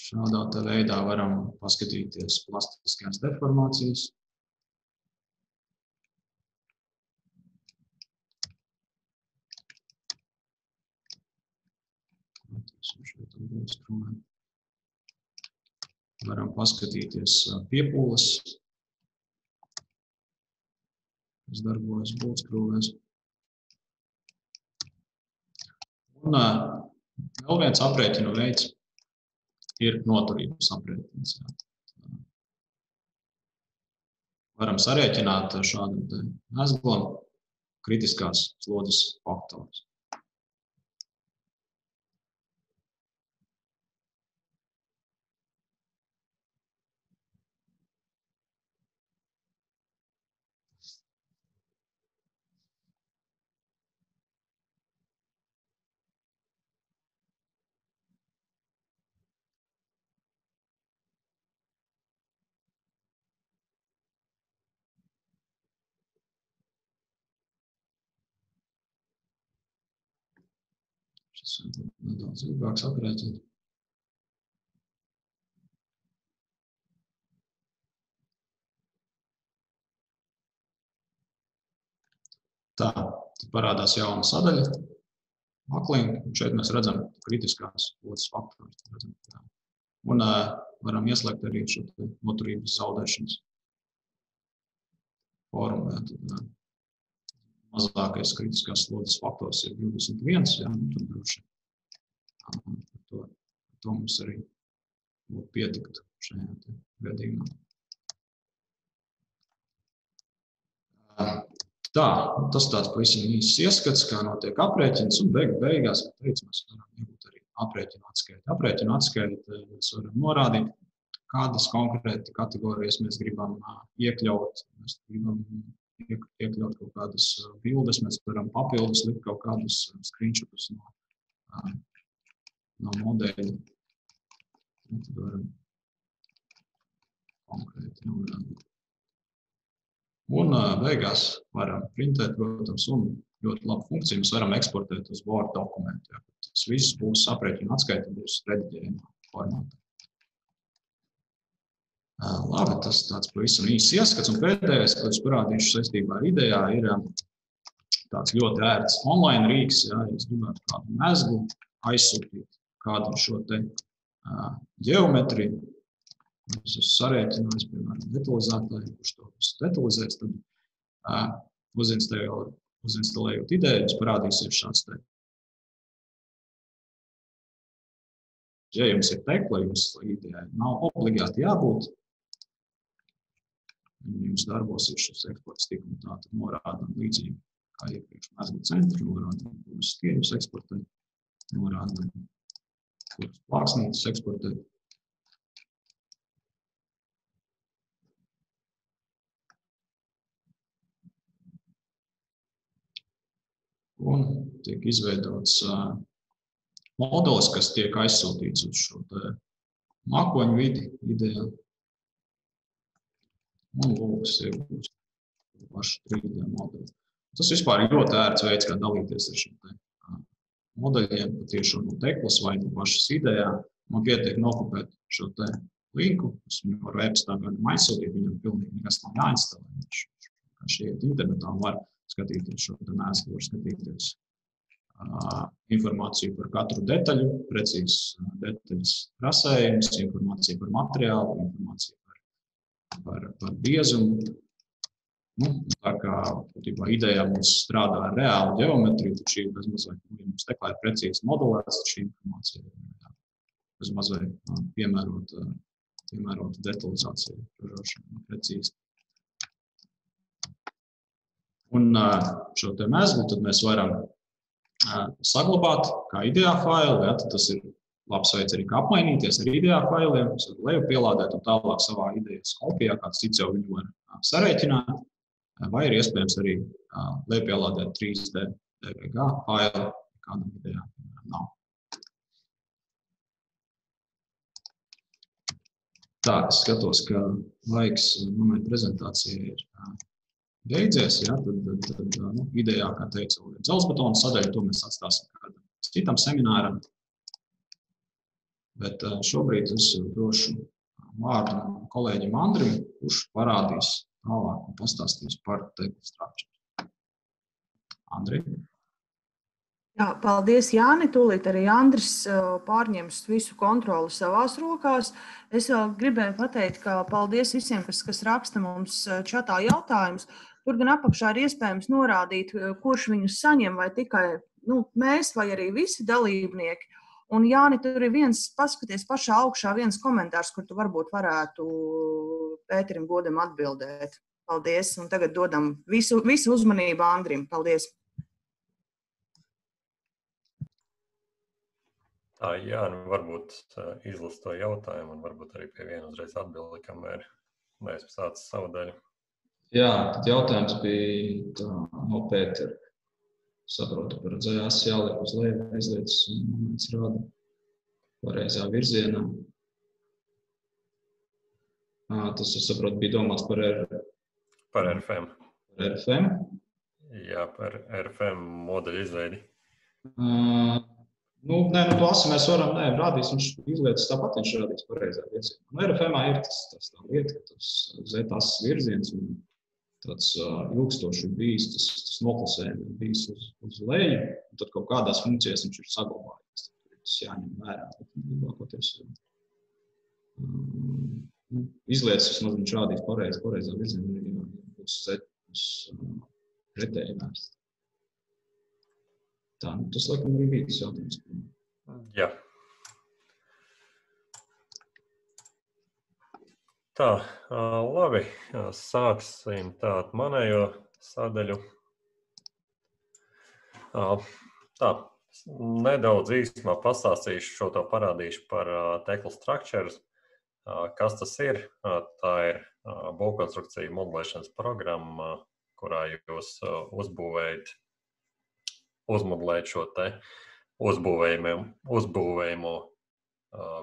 Šādā veidā varam paskatīties plastiskās deformācijas. Varam paskatīties piepūles, kas darbojas būvskrūvēs. Un vēl viens aprēķinu veids ir noturības aprēķins. Varam sarēķināt šādam mezglam kritiskās slodzes faktorus. Šis nedaudz ilgāks aprēķins. Tā, tad parādās jauna sadaļa. Maklink, un šeit mēs redzam kritiskās slodzes faktorus. Un varam ieslēgt arī šo noturības zaudēšanas formu. Tad, mazākais kritiskās slodzes faktors ir 21. Tad droši to mums arī būtu pietikt šajā gadījumā. Tā, tas tāds pavisam īsts ieskats, kā notiek aprēķins, un beigās, kā teicu, mēs varam iegūt arī aprēķinu atskaiti. Aprēķinu atskaiti mēs varam norādīt, kādas konkrēti kategorijas mēs gribam iekļaut. Mēs gribam iekļaut kaut kādas bildes, mēs varam papildus likt kaut kādus screenshotus no modeļa. Tad varam konkrēti norādīt. Un beigās varam printēt, protams, un ļoti labu funkciju mēs varam eksportēt uz Word dokumentu. Tas viss būs aprēķina atskaita, būs rediģējumā formātā. Labi, tas tāds pavisam īsts ieskats, un pēdējais, ko es parādīšu saistībā ar idejā, ir tāds ļoti ērts online rīks, ja es gribētu kādu mezglu aizsūtīt kādu šo te ģeometriju. Es esmu sarēķinājis, piemēram, detalizētāju, kurš to detalizēs, tad uzinstalējot ideju, parādīsies šāds te. Ja jums ir tekla, jums idejai nav obligāti jābūt, jums darbosies šis eksports tik un tā, tad norādam līdzīgi, kā iepriekš mezgla centru, norādam, kuras skieļus eksportēt, norādam, kuras plāksnītes eksportēt. Un tiek izveidots modelis, kas tiek aizsūtīts uz šo mākoņu vidi idejā. Un lūks iegūst pašu 3D modeli. Tas vispār ir ļoti ērts veids, kā dalīties ar šiem modeļiem, patiešām no teklas vai no pašas idejā. Man pietiek nokopēt šo te linku, es viņu varu e-pastā aizsūtīt, viņam pilnīgi nekas nav jāinstalē. Viņš iet internetā un var skatīties šo te mēslu, var skatīties informāciju par katru detaļu, precīzes detaļas rasējumus, informāciju par materiālu, informāciju par biezumu. Tā kā idejā mums strādā ar reālu ģeometriju, tad šī bezmazliet, ja mums teklā ir precīzi modelēts, tad šī informācija ir bezmazliet piemērot detalizāciju precīzi. Un šo te mezglu tad mēs varam saglabāt kā idejā failu, ja, tad tas ir labs veids arī kā apmainīties ar idejā failiem, mēs varam leju pielādēt un tālāk savā idejas kopijā, kāds cits jau viņu var sarēķināt, vai ir iespējams arī leju pielādēt 3D DVG failu, kādam idejā nav. Tā, es skatos, ka laiks manai prezentācijai ir beidzies, ja, tad idejā, kā teicu, ir dzelzbetona sadaļa, to mēs atstāsim kādam citam semināram. Bet šobrīd es došu vārdu kolēģim Andrim, kurš parādīs tālāk un pastāstīs par table structure. Andri? Jā, paldies, Jāni. Tūlīt arī Andris pārņems visu kontroli savās rokās. Es vēl gribēju pateikt, ka paldies visiem, kas raksta mums čatā jautājumus. Tur gan apakšā ir iespējams norādīt, kurš viņus saņem, vai tikai mēs, vai arī visi dalībnieki. Un, Jāni, tur ir paskaties pašā augšā viens komentārs, kur tu varbūt varētu Pēterim Godam atbildēt. Paldies. Un tagad dodam visu uzmanību Andrim. Paldies. Tā, jā, varbūt izlas to jautājumu un varbūt arī pie viena uzreiz atbildi, kamēr mēs sāc savu daļu. Jā, tad jautājums bija no Pētera. Saprotu, par dzējās jāliek uz leju, aizliec un moments rāda pareizā virzienā. Tas, es saprotu, bija domāts par RFM. Par RFM? Jā, par RFM modeļu izveidi. To asi mēs varam, rādīs, viņš izlietas tāpat, viņš rādīs pareizā virzienā. RFM ir tā lieta, ka tas Z-ases virziens un tāds ilgstoši bijis, tas noklasējums ir bijis uz leju, un tad kaut kādās funkcijās viņš ir saglabājies. Tas jāņem vērā, bet lielākoties izlietas vismaz viņš rādīs pareizā virzienā, būs uz pretēji vērsts. Tā, tas laikam arī bija tas jautājums. Jā. Tā, labi, sāksim tādu manējo sadaļu. Tā, nedaudz īstumā pastāstīšu, šo to parādīšu par Tekla Structures. Kas tas ir? Tā ir būvkonstrukcija modelēšanas programma, kurā jūs uzmodelēt šo te uzbūvējamo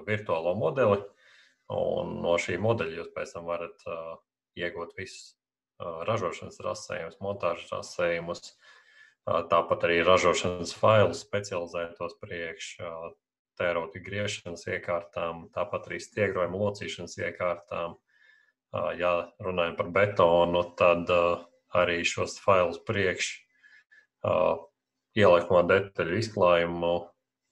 virtuālo modeli, un no šī modeļa jūs pēc tam varat iegūt visus ražošanas rasējumus, montāžas rasējumus, tāpat arī ražošanas failus specializētos priekš tērotu griešanas iekārtām, tāpat arī stiegrojumu locīšanas iekārtām. Ja runājam par betonu, tad arī šos failus priekš ieliekamā detaļu izklājumu,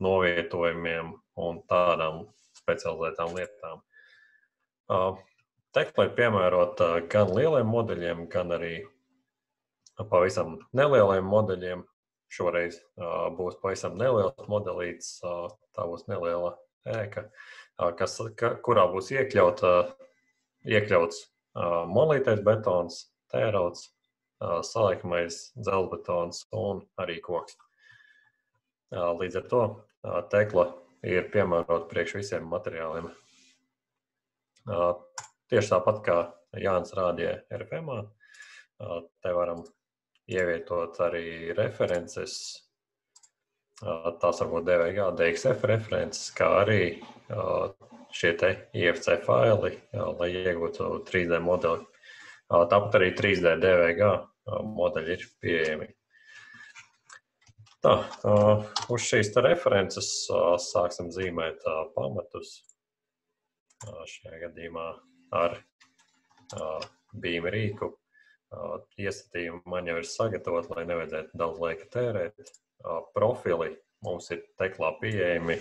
novietojumiem un tādām specializētām lietām. Tekla ir piemērota gan lieliem modeļiem, gan arī pavisam nelieliem modeļiem. Šoreiz būs pavisam neliels modelīts, tā būs neliela ēka, kurā būs iekļauts monolītais betons, tērauds, saliekamais dzelzbetons un arī koks. Līdz ar to Tekla ir piemērota priekš visiem materiāliem. Tieši tāpat kā Jānis rādīja RFM-ā, te varam ievietot arī references, tās varbūt DVG, DXF references, kā arī šie te IFC faili, lai iegūtu 3D modeli. Tāpat arī 3D DVG modeļi ir pieejami. Tā, uz šīs references sāksim zīmēt pamatus. Šajā gadījumā ar beam rīku. Iestatījumi man jau ir sagatavoti, lai nevajadzētu daudz laika tērēt. Profili mums ir Teklā pieejami.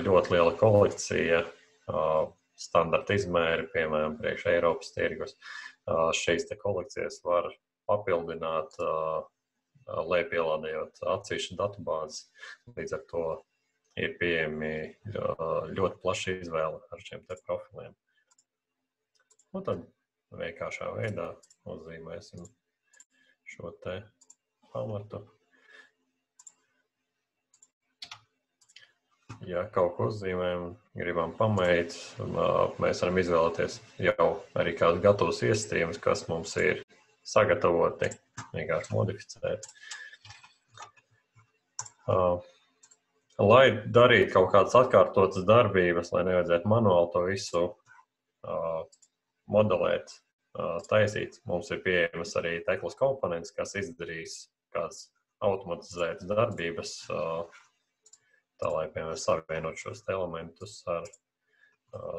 Ļoti liela kolekcija, standarta izmēri, piemēram, priekš Eiropas tirgus. Šīs te kolekcijas var papildināt, pielādējot atsevišķu datubāzes. Līdz ar to ir pieejami ļoti plaša izvēle ar šiem te profiliem. Un tad vienkāršā veidā uzzīmēsim šo te pamatu. Ja kaut ko uzzīmējam, gribam pamēt, mēs varam izvēlēties jau arī kādus gatavus iesatījumus, kas mums ir sagatavoti, vienkārši modificēt. Lai darītu kaut kādas atkārtotas darbības, lai nevajadzētu manuāli to visu modelēt, taisīt, mums ir pieejamas arī Teklas komponents, kas izdarīs kādas automatizētas darbības, tā, lai, piemēram, savienot šos elementus ar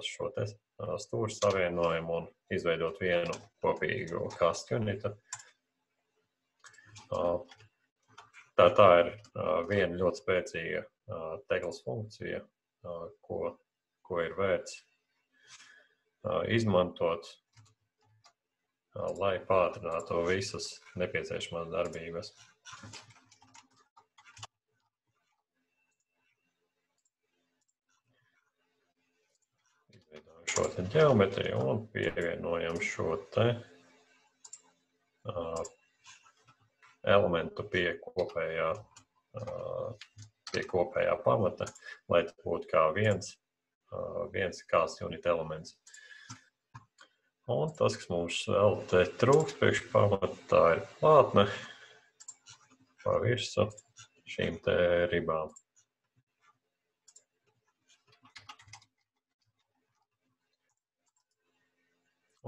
šo te stūru savienojumu un izveidot vienu kopīgu cast unitu. Tā ir viena ļoti spēcīga Teklas funkcija, ko ir vērts izmantot, lai pātrinātu visas nepieciešamās darbības. Šo te ģeometriju un pievienojam šo te elementu pie kopējā pamata, lai tas būtu kā viens cast unit elements. Un tas, kas mums vēl te trūks priekš pamata, tā ir plātne pa virsu šīm te ribām.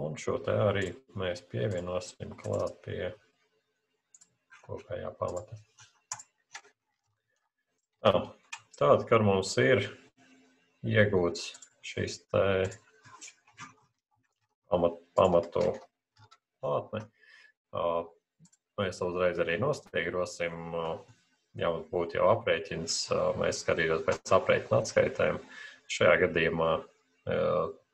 Un šo te arī mēs pievienosim klāt pie kopējā pamata. Tātad, kad mums ir iegūts šis te pamatu plātne, Mēs uzreiz arī nostiegrosim, ja mums būtu jau aprēķins, mēs skatītos pēc aprēķina atskaitēm. Šajā gadījumā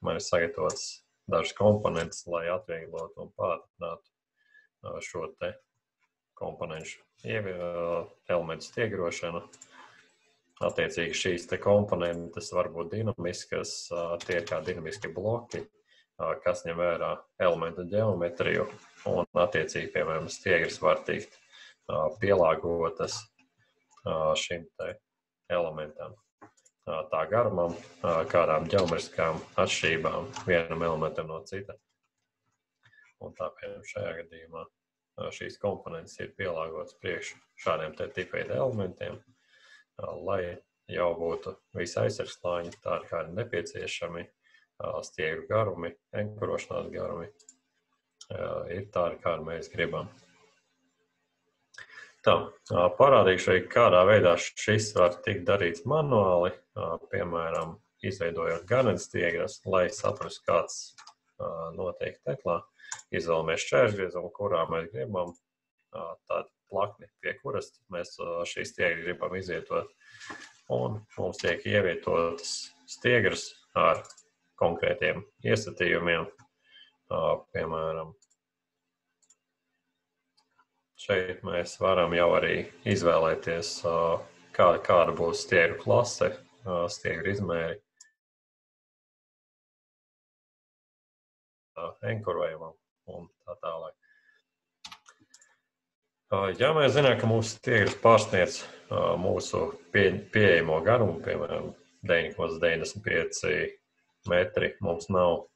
man ir sagatavots dažas komponentes, lai atvieglotu un pātrinātu šo te komponentu elementu stiegrošanu. Attiecīgi šīs te komponentes var būt dinamiskas, tie ir kā dinamiski bloki, kas ņem vērā elementu ģeometriju, un attiecīgi, piemēram, stiegras var tikt pielāgotas šim te elementam. Tā garumam, kādām ģeometriskām atšķirībām vienam elementam no cita. Un tāpēc šajā gadījumā šīs komponentes ir pielāgotas priekš šādiem te tipveida elementiem, lai jau būtu visi aizsargslāņi tādi, kādi nepieciešami, stiegru garumi, enkurošanās garumi ir tādi, kādi mēs gribam. Tā, parādīšu, kādā veidā šis var tikt darīts manuāli, piemēram, izveidojot ganenstiegras, lai saprastu, kāds notiek teklā. Izvēlamies šķērsgriezumu, kurā mēs gribam tādu plakni, pie kuras mēs šīs stiegras gribam izvietot. Un mums tiek ievietotas stiegras ar konkrētiem iestatījumiem. Piemēram, šeit mēs varam jau arī izvēlēties, kāda būs stiegru klase, stiegru izmēri enkurējumam un tā tālāk. Ja mēs zinām, ka mūsu stiegras pārsniedz mūsu pieejamo garumu, piemēram, 9,95 metri mums nav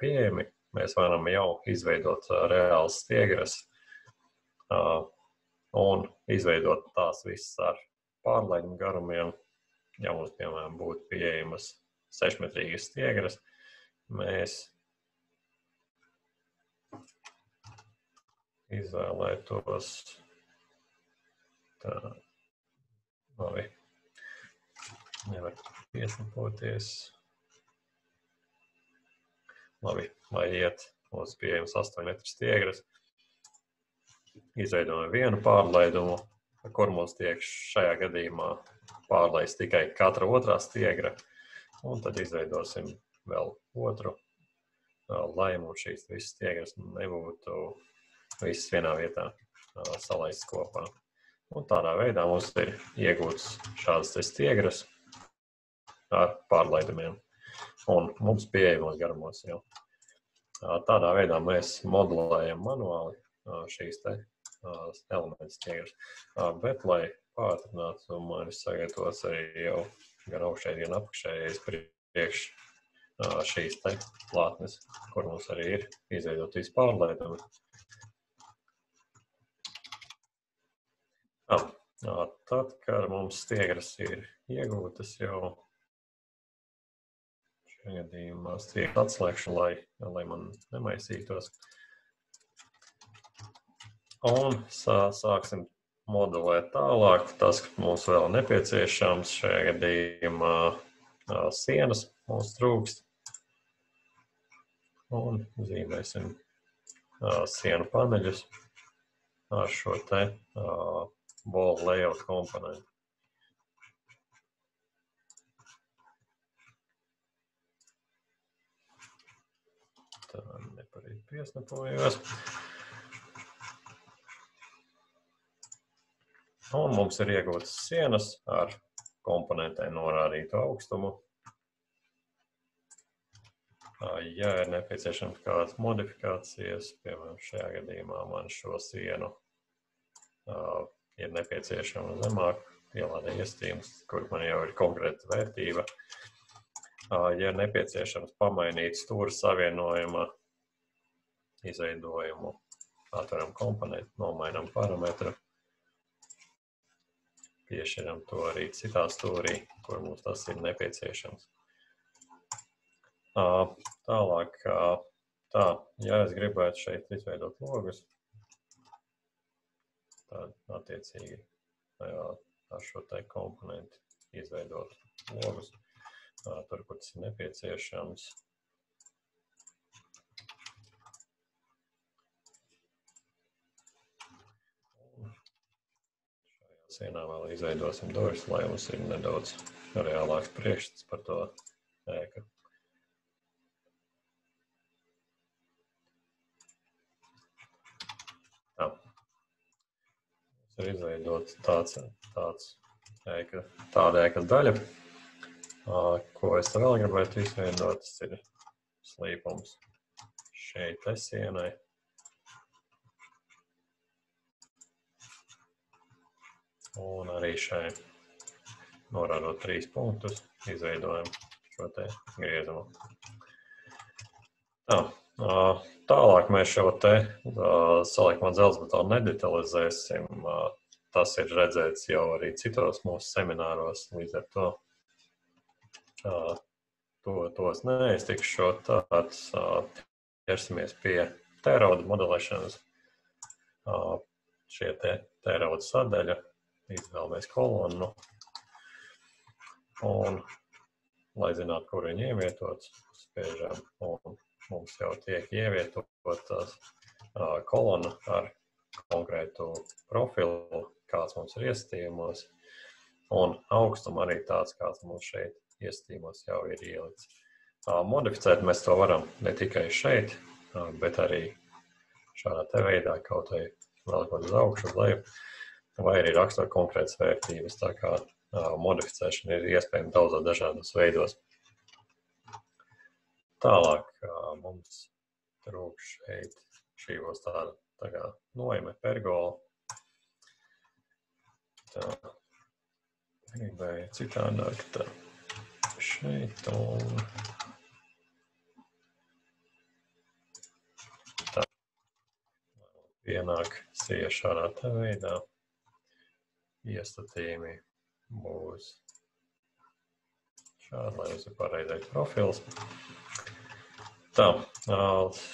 pieejami, mēs varam jau izveidot reāls stiegras un izveidot tās visas ar pārlaidumu garumiem. Ja mums, piemēram, būtu pieejamas 6-metrīgas stiegras, mēs izvēlētos tā, labi, nevar piesnapoties. Labi, lai iet mums pieejams 8 metru stiegras, izveidojam vienu pārlaidumu, kur mums tiek šajā gadījumā pārlaist tikai katra otrā stiegra, un tad izveidosim vēl otru, lai mums šīs visas stiegras nebūtu visas vienā vietā salaistas kopā. Un tādā veidā mums ir iegūts šādas stiegras ar pārlaidumiem un mums pieejamos garumos jau. Tādā veidā mēs modelējam manuāli šīs te elementu stiegras. Bet, lai pātrinātu, man ir sagatavots arī jau gan augšēji, gan apakšējais priekš šīs te plātnes, kur mums arī ir izveidot visu pārlaidumi. Tad, kad mums stiegras ir iegūtas jau šajā gadījumā stiegras atslēgšu, lai man nemaisītos. Un sāksim modelēt tālāk. Tas, kas mums vēl nepieciešams, šajā gadījumā sienas mums trūkst. Un zīmēsim sienu paneļus ar šo te wall layout komponentu. Tā nepareizi piesnapojos. Un mums ir iegūtas sienas ar komponentē norādītu augstumu. Ja ir nepieciešams kādas modifikācijas, piemēram, šajā gadījumā man šo sienu ir nepieciešama zemāk, ielādē iestījums, kur man jau ir konkrēta vērtība. Ja ir nepieciešams pamainīt stūra savienojuma izveidojumu, atveram komponentu, nomainam parametru, piešķiram to arī citā stūrī, kur mums tas ir nepieciešams. Tālāk, ja es gribētu šeit izveidot logus, tad attiecīgi ar šo te komponentu izveidot logus, tur, kur tas ir nepieciešams. sienā vēl izveidosim durvis, lai mums ir nedaudz reālāks priekšstats par to ēku. Jā. Mums ir izveidots tāda ēkas daļa, ko es vēl gribētu izveidot, tas ir slīpums šeit sienai. Un arī šai norādot 3 punktus, izveidojam šo te griezumu. Tālāk mēs šo te salikuma dzelzbetonu nedetalizēsim. Tas ir redzēts jau arī citos mūsu semināros, līdz ar tos neiztikšu. Tad ķersimies pie tērauda modelēšanas. Šie te tērauda sadaļa, izvēlamies kolonnu. Un, lai zinātu, kur viņi ievietots, spiežam, un mums jau tiek ievietotas kolona ar konkrētu profilu, kāds mums ir iestījumos, un augstumu arī tāds, kāds mums šeit iestījumos jau ir ielikts. Modificēt mēs to varam ne tikai šeit, bet arī šādā te veidā, kaut vai vēl kaut uz augšu, uz leju, vai arī rakstot konkrētas vērtības, tā kā modificēšana ir iespējama daudzos dažādos veidos. Tālāk mums trūkst šeit šī būs tā kā noime pergola. Tā gribēja citādāk tā šeit un tā. Pienāk sija šādā tā veidā. Iestatījumi būs šādi, lai mums ir pareizais profils. Tā,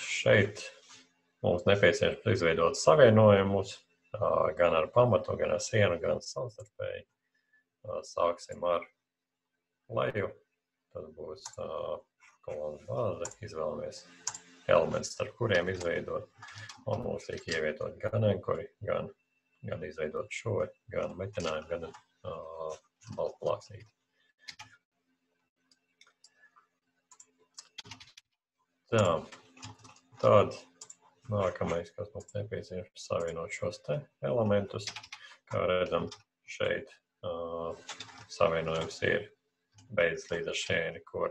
šeit mums nepieciešams izveidot savienojumus gan ar pamatu, gan ar sienu, gan savstarpēji. Sāksim ar leju, tad būs kolonnas bāze, izvēlamies elements, starp kuriem izveidot, un mums tiek ievietot gan enkuri, gan izveidot šori, gan metinājumu, gan baltplāksnīti. Tā, tad nākamais, kas mums nepieciešams, savienot šos te elementus. Kā redzam, šeit savienojums ir beidzas līdz ar šēni, kur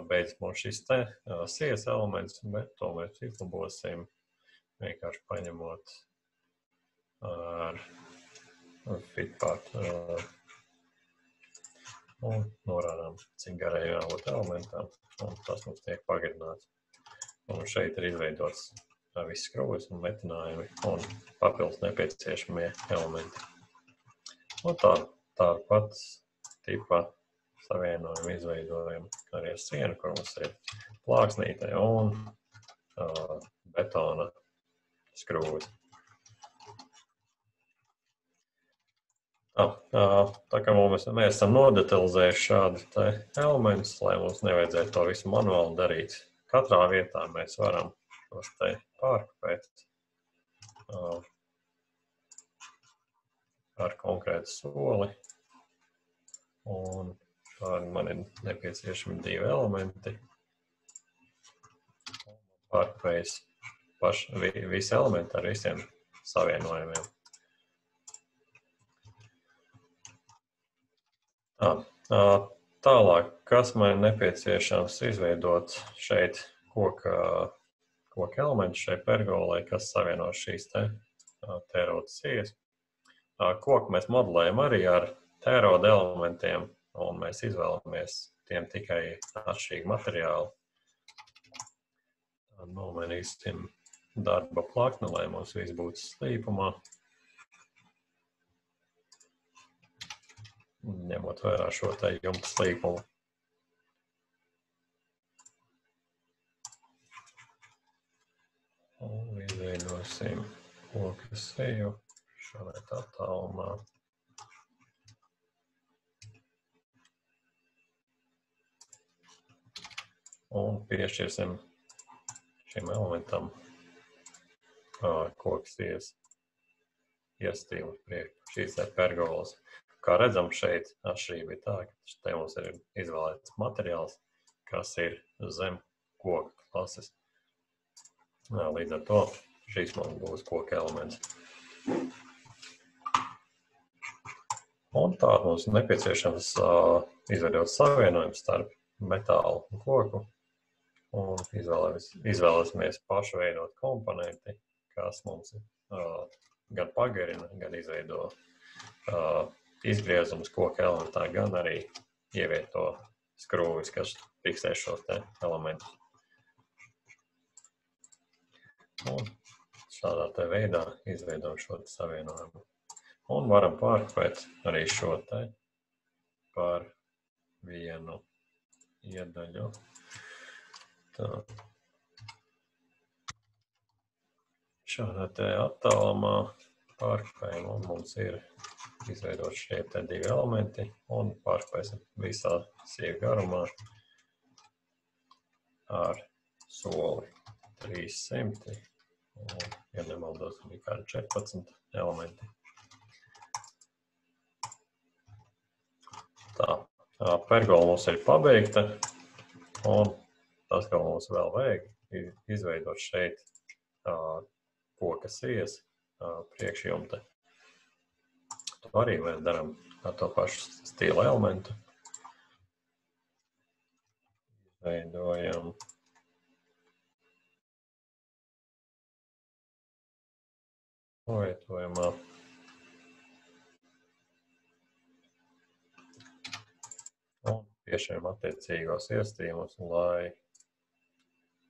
beidzas mums šis te sijas elements, bet to mēs izlabosim, vienkārši paņemot ar fitpart un norādām, cik garai jābūt elementam, un tas mums tiek pagarināts. Un šeit ir izveidots viss skrūvis un metinājumi un papildus nepieciešamie elementi. Un tāpat tipa savienojumu izveidojam arī ar sienu, kur mums ir plāksnīte un betona skrūvis. Tā kā mēs esam nodetalizējuši šādu elementus, lai mums nevajadzētu to visu manuāli darīt. Katrā vietā mēs varam tos te pārkopēt ar konkrētu soli. Un šādi man ir nepieciešami 2 elementi. Pārkopējas visi elementi ar visiem savienojumiem. Tālāk, kas man nepieciešams izveidot šeit koka elementu šai pergolai, kas savieno šīs te tērauda sijas. Koku mēs modelējam arī ar tērauda elementiem, un mēs izvēlamies tiem tikai atšķirīgu materiālu. Nomainīsim darba plakni, lai mums viss būtu slīpumā. Ņemot vērā šo te jumta slīpumu. Un izveidosim koka seju šādā tā tālumā. Un piešķirsim šim elementam koka sijas iestījumus priekš šīs pergolas. Kā redzam, šeit atšķirība ir tā, ka te mums ir izvēlēts materiāls, kas ir zem koka klases. Līdz ar to šīs mums būs koka elements. Un tā mums nepieciešams izveidot savienojumu starp metālu un koku. Un izvēlēsimies pašu veidot komponenti, kas mums gan pagarina, gan izveido izgriezumus koka elementā, gan arī ievieto skrūvis, kas fiksē šo te elementu. Un šādā te veidā izveidojam šo te savienojumu. Un varam pārkopēt arī šo te par vienu iedaļu. Tā. Šādā te attālumā pārkopējam, un mums ir izveidot šie te divi elementi, un pārkopēsim visā sīva garumā ar soli 300, un, ja nemaldos, bija kādi 14 elementi. Tā, pergola mums ir pabeigta, un tas, ko mums vēl vajag, ir izveidot šeit koka sijas priekšjumte. To arī mēs darām ar to pašu stila elementu. Izveidojam novietojumā. Un piešķiram attiecīgos iestījumus, lai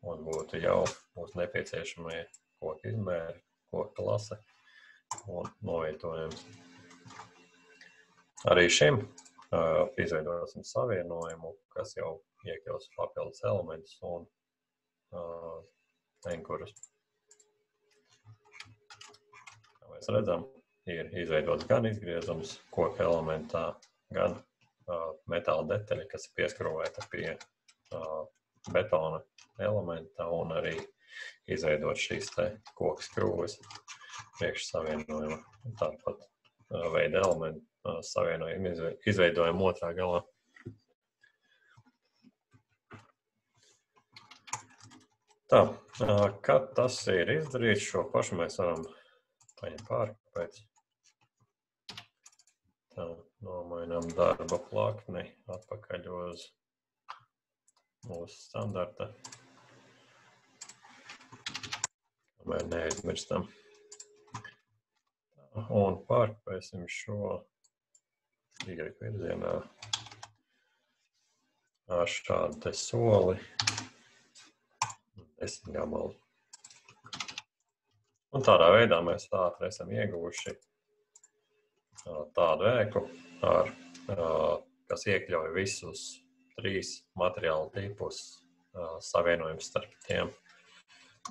mums būtu jau mūsu nepieciešamie koka izmēri, koka klase un novietojums. Arī šim izveidosim savienojumu, kas jau iekļaus papildus elementus un enkurus. Kā mēs redzam, ir izveidots gan izgriezums koka elementā, gan metāla detaļa, kas ir pieskrūvēta pie betona elementa, un arī izveidot šīs te koka skrūves priekš savienojuma. Tāpat veida elementu savienojumu izveidojam otrā galā. Tā, kad tas ir izdarīts, šo pašu mēs varam paņemt pārkopēt. Tā, nomainām darba plakni atpakaļ uz mūsu standarta. Kamēr neaizmirstam. Un pārkopēsim šo Y virzienā ar šādu te soli 10 gabalu. Un tādā veidā mēs ātri esam ieguvuši tādu ēku, kas iekļauj visus 3 materiālu tipus, savienojums starp tiem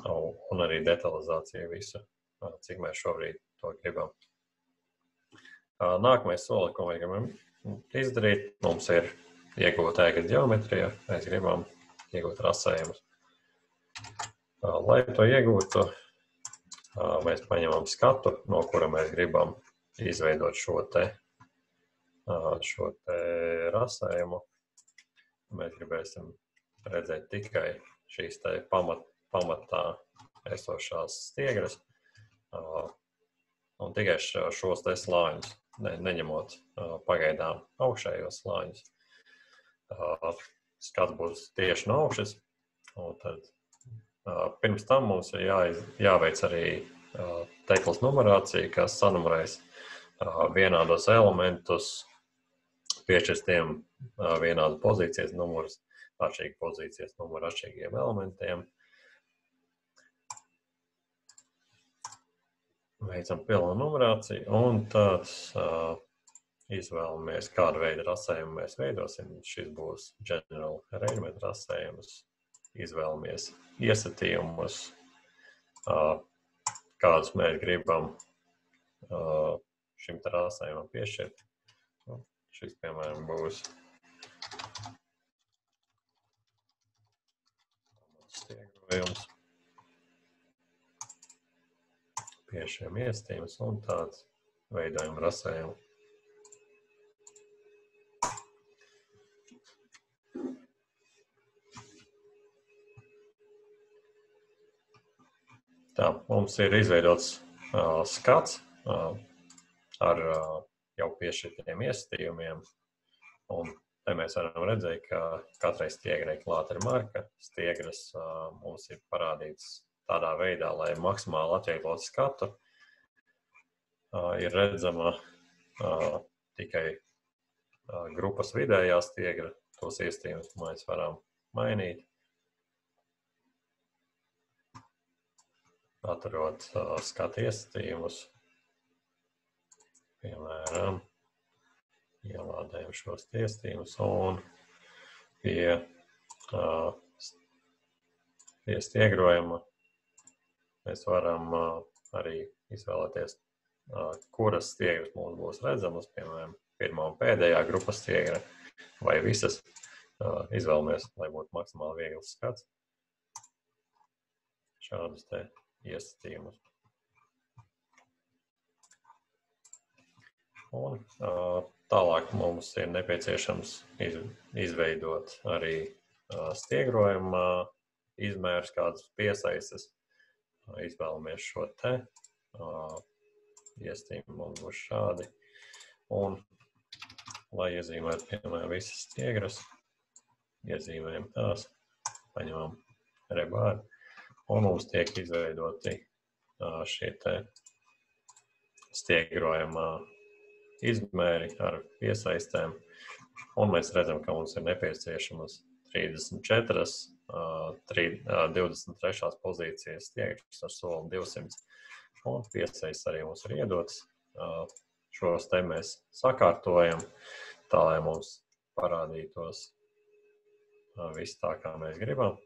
un arī detalizāciju visu, cik mēs šobrīd to gribam. Nākamais soli, ko mēs gribam izdarīt, mums ir iegūt ēkas ģeometriju, mēs gribam iegūt rasējumus. Lai to iegūtu, mēs paņemam skatu, no kura mēs gribam izveidot šo te rasējumu. Mēs gribēsim redzēt tikai šīs te pamatā esošās stiegras un tikai šos te slāņus, neņemot pagaidām augšējos slāņus. Skats būs tieši no augšas, un tad pirms tam mums ir jāveic arī teklas numerācija, kas sanumurēs vienādos elementus, piešķirs tiem vienādu pozīcijas numurus, atšķirīgi pozīcijas numuru atšķirīgiem elementiem. Veicam pilnu numerāciju, un tad izvēlamies, kādu veidu rasējumu mēs veidosim. Šis būs general arrangement rasējums. Izvēlamies iesatījumus, kādus mēs gribam šim te rasējumam piešķirt. Šis, piemēram, būs stiegrojums. piešiem iestījumus un tāds veidojam rasējumu. Tā, mums ir izveidots skats ar jau piešķirtiem iestījumiem, un te mēs varam redzēt, ka katrai stiegrai klāt ir marka. Stiegras mums ir parādīts tādā veidā, lai maksimāli atvieglot skatu. Ir redzama tikai grupas vidējā stiegra, tos iestījumus mēs varam mainīt. Atrot skatu iestījumus, piemēram, ielādējam šos iestījumus un pie stiegrojuma mēs varam arī izvēlēties, kuras stiegras mums būs redzamas, piemēram, pirmā un pēdējā grupas stiegra vai visas. Izvēlamies, lai būtu maksimāli viegls skats. Šādus te iestījumus. Un tālāk mums ir nepieciešams izveidot arī stiegrojuma izmērus, kādas piesaistes. Izvēlamies šo te. Iestījumu mums būs šādi. Un, lai iezīmētu, piemēram, visas stiegras, iezīmējam tās, paņemam rebāri. Un mums tiek izveidoti šie te stiegrojuma izmēri ar piesaistēm. Un mēs redzam, ka mums ir nepieciešamas 34, 23. pozīcijas stiegras ar soli 200. Un piesaists arī mums ir iedots. Šos te mēs sakārtojam, tā lai mums parādītos viss tā, kā mēs gribam.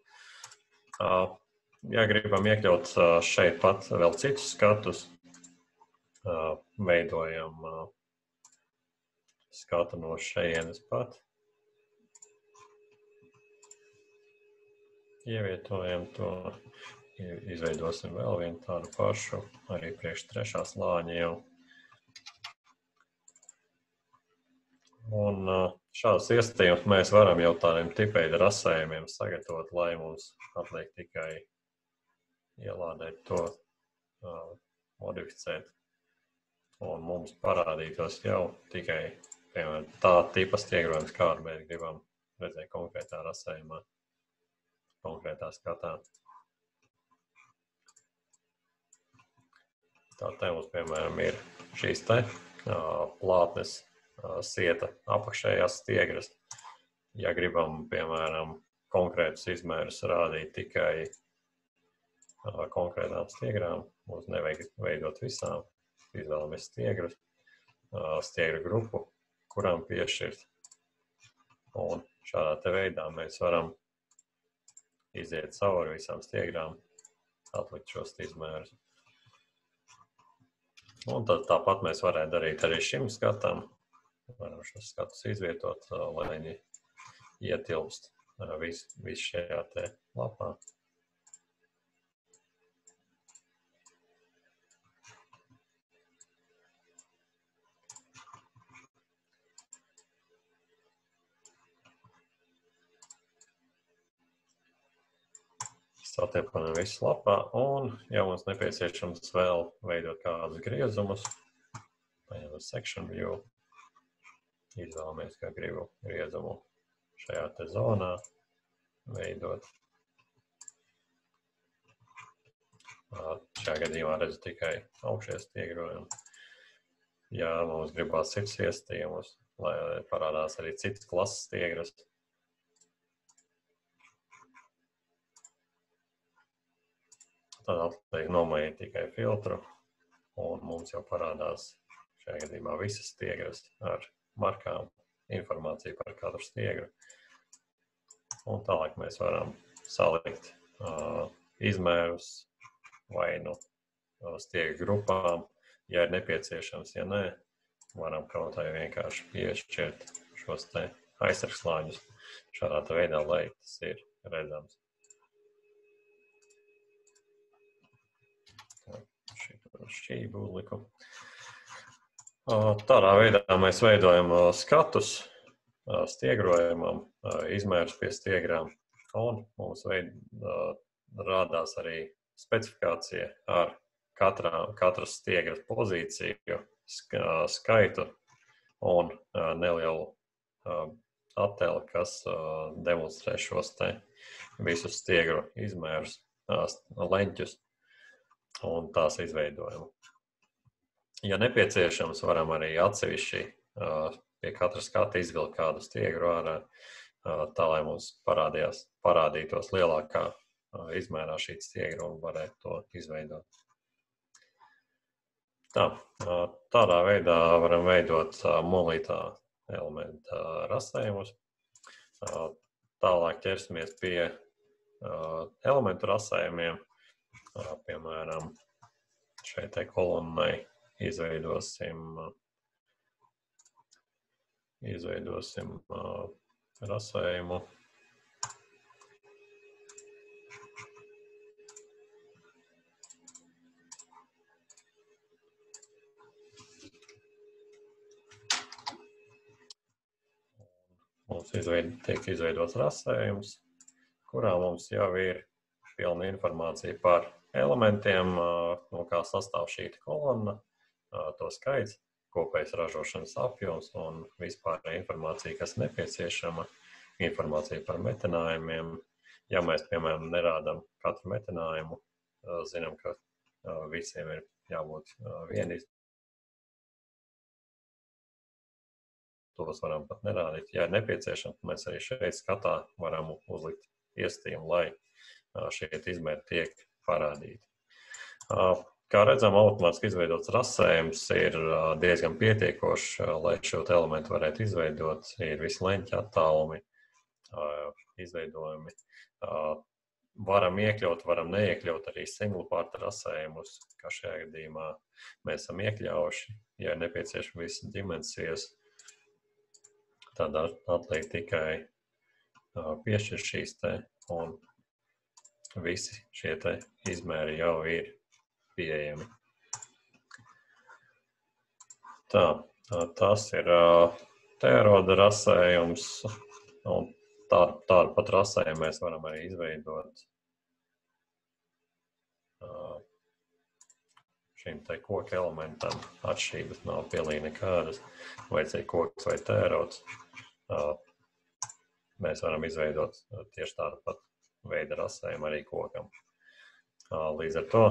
Ja gribam iekļaut šeit pat vēl citus skatus, veidojam skatu no šejienes pat. Ievietojam to, izveidosim vēl vienu tādu pašu, arī priekš trešā slāņa jau. Un šādus iestījumus mēs varam jau tādiem tipveida rasējumiem sagatavot, lai mums atliek tikai ielādēt to, modificēt. Un mums parādītos jau tikai, piemēram, tā tipa stiegrojums, kādu mēs gribam redzēt konkrētā rasējumā, konkrētā skatā. Tā te mums, piemēram, ir šīs te plātnes sieta apakšējās stiegras. Ja gribam, piemēram, konkrētus izmērus rādīt tikai konkrētām stiegrām, mums nevajag veidot visām. Izvēlamies stiegras, stiegru grupu, kurām piešķirt. Un šādā te veidā mēs varam iziet cauri visām stiegrām, atlikt šos izmērus. Un tad tāpat mēs varētu darīt arī šim skatam. Varam šos skatus izvietot, lai viņi ietilpst visu šajā te lapā. Satiepam visu lapā, un, ja mums nepieciešams vēl veidot kādus griezumus, paņemam section view, izvēlamies, ka gribu griezumu šajā te zonā veidot. Šajā gadījumā redzu tikai augšējie stiegrojumi. Ja mums gribās cits iestījumus, lai parādās arī citas klases stiegras, tad atliek nomainīt tikai filtru, un mums jau parādās šajā gadījumā visas stiegras ar markām, informāciju par katru stiegru. Un tālāk mēs varam salikt izmērus vai nu stiegru grupām, ja ir nepieciešams, ja nē, varam kaut kā vienkārši piešķirt šos te aizsargslāņus šādā veidā, lai tas ir redzams. šķību uzliku. Tādā veidā mēs veidojam skatus stiegrojumam, izmērus pie stiegrām, un mums rādās arī specifikācija ar katras stiegras pozīciju, skaitu un nelielu attēli, kas demonstrē šos te visus stiegru izmērus, leņķus un tās izveidojumu. Ja nepieciešams, varam arī atsevišķi pie katra skata izvilkt kādu stiegru ārā, tā lai mums parādītos lielākā izmērā šī stiegra un varētu to izveidot. Tādā veidā varam veidot monolītā elementa rasējumus. Tālāk ķersimies pie elementu rasējumiem. Piemēram, šeit kolonnai izveidosim rasējumu. Mums tiek izveidots rasējums, kurā mums jau ir pilna informācija par elementiem, no kā sastāv šī kolonna, to skaits, kopējs ražošanas apjoms un vispārēja informācija, kas nepieciešama, informācija par metinājumiem. Ja mēs, piemēram, nerādām katru metinājumu, zinām, ka visiem ir jābūt vienīgi. Tos varam pat nerādīt. Ja ir nepieciešams, mēs arī šeit skatā varam uzlikt iestījumu, lai šie izmēri tiek parādīti. Kā redzam, automātiski izveidots rasējums ir diezgan pietiekošs, lai šo elementu varētu izveidot. Ir visi leņķi attālumi, izveidojumi. Varam iekļaut, varam neiekļaut arī single part rasējumus, kā šajā gadījumā mēs esam iekļauši, ja ir nepieciešams visas dimensijas. Tad atliek tikai piešķir šīs te, un visi šie te izmēri jau ir pieejami. Tas ir tēroda rasējums, un tādu pat rasējumu mēs varam arī izveidot šim te koka elementam. Atšķirības nav pilnīgi nekādas, vai tas ir koks vai tērods. Mēs varam izveidot tieši tādu pat veidu rasējumu arī kokam. Līdz ar to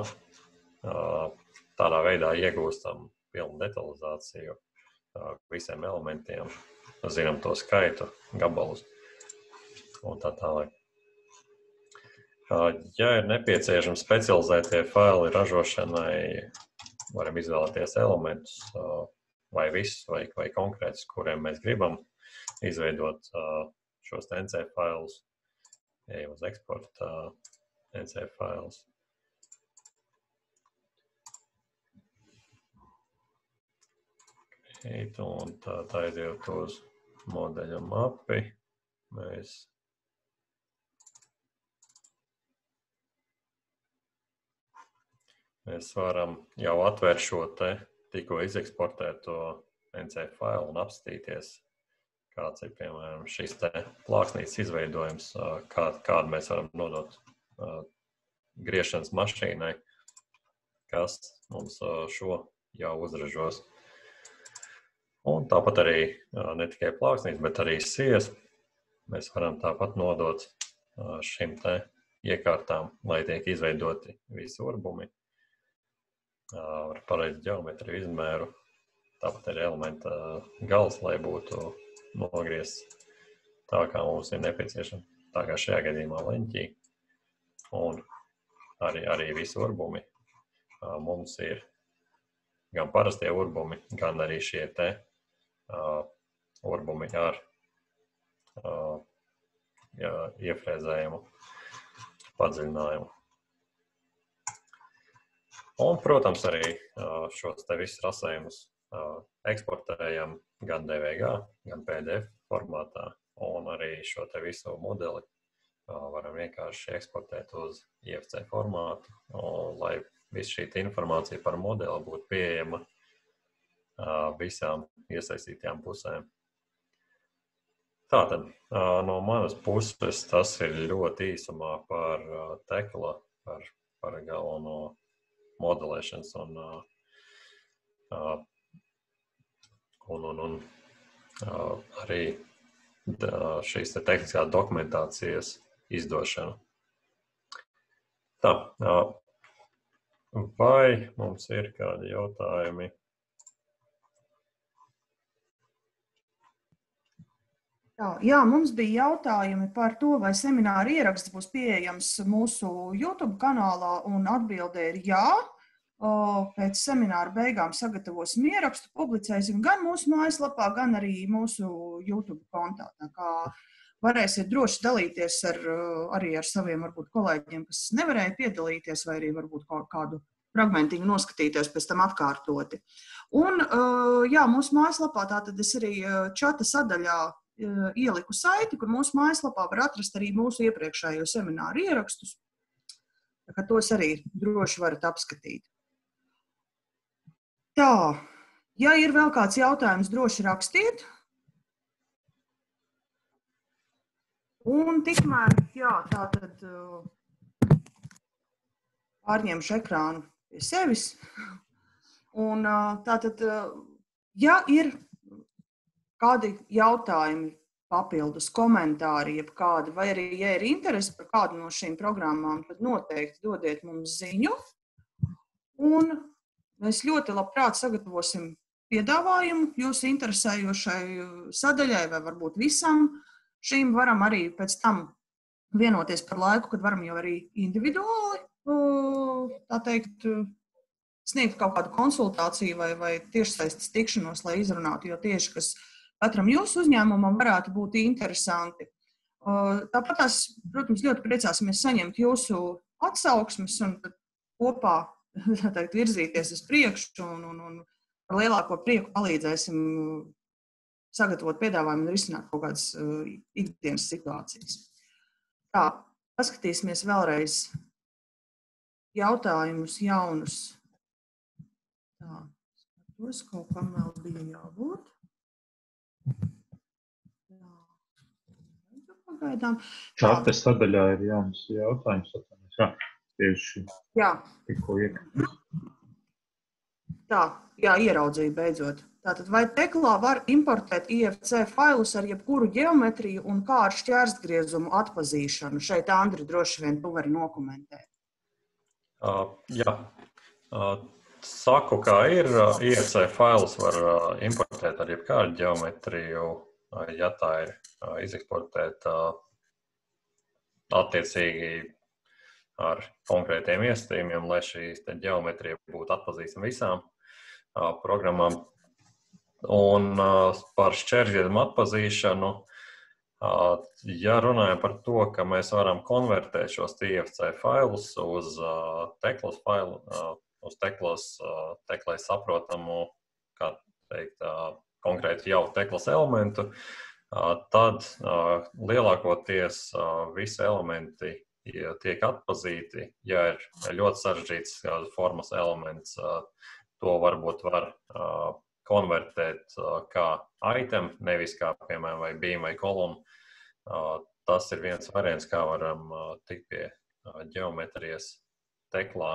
tādā veidā iegūstam pilnu detalizāciju visiem elementiem, zinām to skaitu, gabalus un tā tālāk. Ja ir nepieciešams specializētie faili ražošanai, varam izvēlēties elementus vai visus, vai konkrētus, kuriem mēs gribam izveidot šos NC failus, ejam uz eksporta NC failus. Un tad aiziet uz modeļa mapi. Mēs varam jau atvērt šo te tikko izeksportēto NC failu un apstīties, kāds ir, piemēram, šis te plāksnītes izveidojums, kādu mēs varam nodot griešanas mašīnai, kas mums šo jau uzražos. Un tāpat arī ne tikai plāksnītes, bet arī sijas mēs varam tāpat nodot šim te iekārtām, lai tiek izveidoti visi urbumi. Var pareizi ģeometriju izmēru, tāpat arī elementa gals, lai būtu nogriezts tā, kā mums ir nepieciešams, tā kā šajā gadījumā leņķī. Un arī visi urbumi. Mums ir gan parastie urbumi, gan arī šie te urbumi ar iefrēzējumu padziļinājumu. Un, protams, arī šos te visus rasējumus eksportējam gan DVG, gan PDF formātā, un arī šo te visu modeli varam vienkārši eksportēt uz IFC formātu, lai visa šī informācija par modeli būtu pieejama visām iesaistītajām pusēm. Tātad, no manas puses tas ir ļoti īsumā par Tekla, par galveno modelēšanas un arī šīs tehniskās dokumentācijas izdošanu. Tā, vai mums ir kādi jautājumi? Jā, mums bija jautājumi par to, vai semināra ieraksts būs pieejams mūsu YouTube kanālā, un atbilde ir jā. Pēc semināra beigām sagatavosim ierakstu, publicēsim gan mūsu mājaslapā, gan arī mūsu YouTube kontā. Tā kā varēsiet droši dalīties arī ar saviem varbūt kolēģiem, kas nevarēja piedalīties, vai arī varbūt kādu fragmentiņu noskatīties pēc tam atkārtoti. Un jā, mūsu mājaslapā tātad es arī čata sadaļā ieliku saiti, kur mūsu mājaslapā var atrast arī mūsu iepriekšējo semināru ierakstus, tā kā tos arī droši varat apskatīt. Tā, ja ir vēl kāds jautājums, droši rakstiet. Un tikmēr, jā, tātad pārņemšu ekrānu pie sevis. Un tātad, ja ir kādi jautājumi, papildus komentāri, jebkādi, vai arī, ja ir interesi par kādu no šīm programmām, tad noteikti dodiet mums ziņu. Un mēs ļoti labprāt sagatavosim piedāvājumu jūsu interesējošai sadaļai vai varbūt visam. Šīm varam arī pēc tam vienoties par laiku, kad varam jau arī individuāli, tā teikt, sniegt kaut kādu konsultāciju vai tiešsaistes tikšanos, lai izrunātu, jo tieši, kas katram jūsu uzņēmumam varētu būt interesanti. Tāpat tās, protams, ļoti priecāsimies saņemt jūsu atsauksmes un kopā teikt, virzīties uz priekšu un ar lielāko prieku palīdzēsim sagatavot piedāvājumu un risināt kaut kādas ikdienas situācijas. Tā, paskatīsimies vēlreiz jautājumus jaunus. Tā, skatos, kaut kam vēl bija jābūt. Tā, pagaidām. Čata sadaļā ir jauns jautājums. Jā, tieši tikko Tā, jā, ieraudzīju beidzot. Tātad, vai Teklā var importēt IFC failus ar jebkuru ģeometriju un kā ar šķērstgriezumu atpazīšanu? Šeit Andri droši vien tu vari nokomentēt. Jā, saku, kā ir. IFC failus var importēt ar jebkādu ģeometriju, ja tā ir izeksportēta attiecīgi ar konkrētiem iestatījumiem, lai šīs ģeometrija būtu atpazīstama visām programmām. Un par šķērstgriezumu atpazīšanu, ja runājam par to, ka mēs varam konvertēt šos IFC failus uz Teklas failu, uz Teklai saprotamu, kā teikt, konkrēti jau Teklas elementu, tad lielākoties visi elementi tiek atpazīti. Ja ir ļoti sarežģīts formas elements, to varbūt var konvertēt kā item, nevis kā, piemēram, vai beam vai kolumnu. Tas ir viens variants, kā varam tikt pie ģeometrijas Teklā,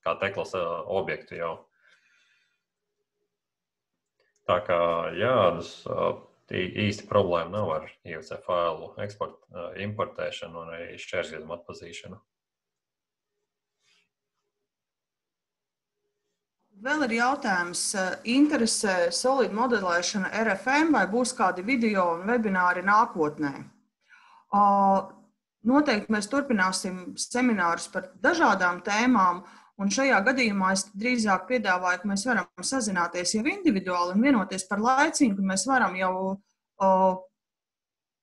kā Teklas objektu jau. Tā kā, jā, īsti problēma nav ar IFC failu importēšanu un arī šķērstgriezumu atpazīšanu. Vēl ir jautājums, interesē solid modelēšana RFM vai būs kādi video un webināri nākotnē? Noteikti mēs turpināsim seminārus par dažādām tēmām, un šajā gadījumā es drīzāk piedāvāju, ka mēs varam sazināties jau individuāli un vienoties par laiciņu, ka mēs varam jau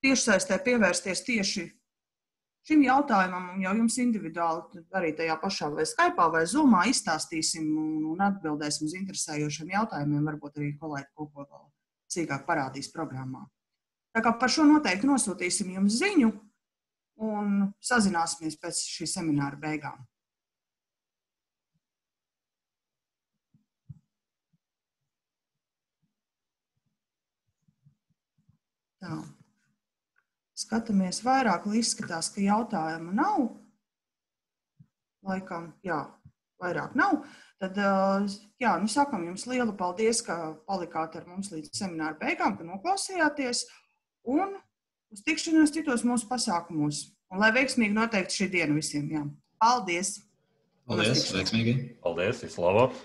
tiešsaistē pievērsties tieši šim jautājumam un jau jums individuāli arī tajā pašā vai Skype'ā vai Zoomā izstāstīsim un atbildēsim uz interesējošiem jautājumiem, varbūt arī kolēģi kaut ko vēl cīkāk parādīs programmā. Tā kā par šo noteikti nosūtīsim jums ziņu un sazināsimies pēc šī semināra beigām. Tā. Skatāmies vairāk, lai izskatās, ka jautājumu nav. Laikam, jā, vairāk nav. Tad, jā, nu sakam jums lielu paldies, ka palikāt ar mums līdz semināra beigām, ka noklausījāties. Un uz tikšanos citos mūsu pasākumos. Un lai veiksmīgi noteikti šī diena visiem. Jā. Paldies! Paldies, veiksmīgi! Paldies, vislabāk!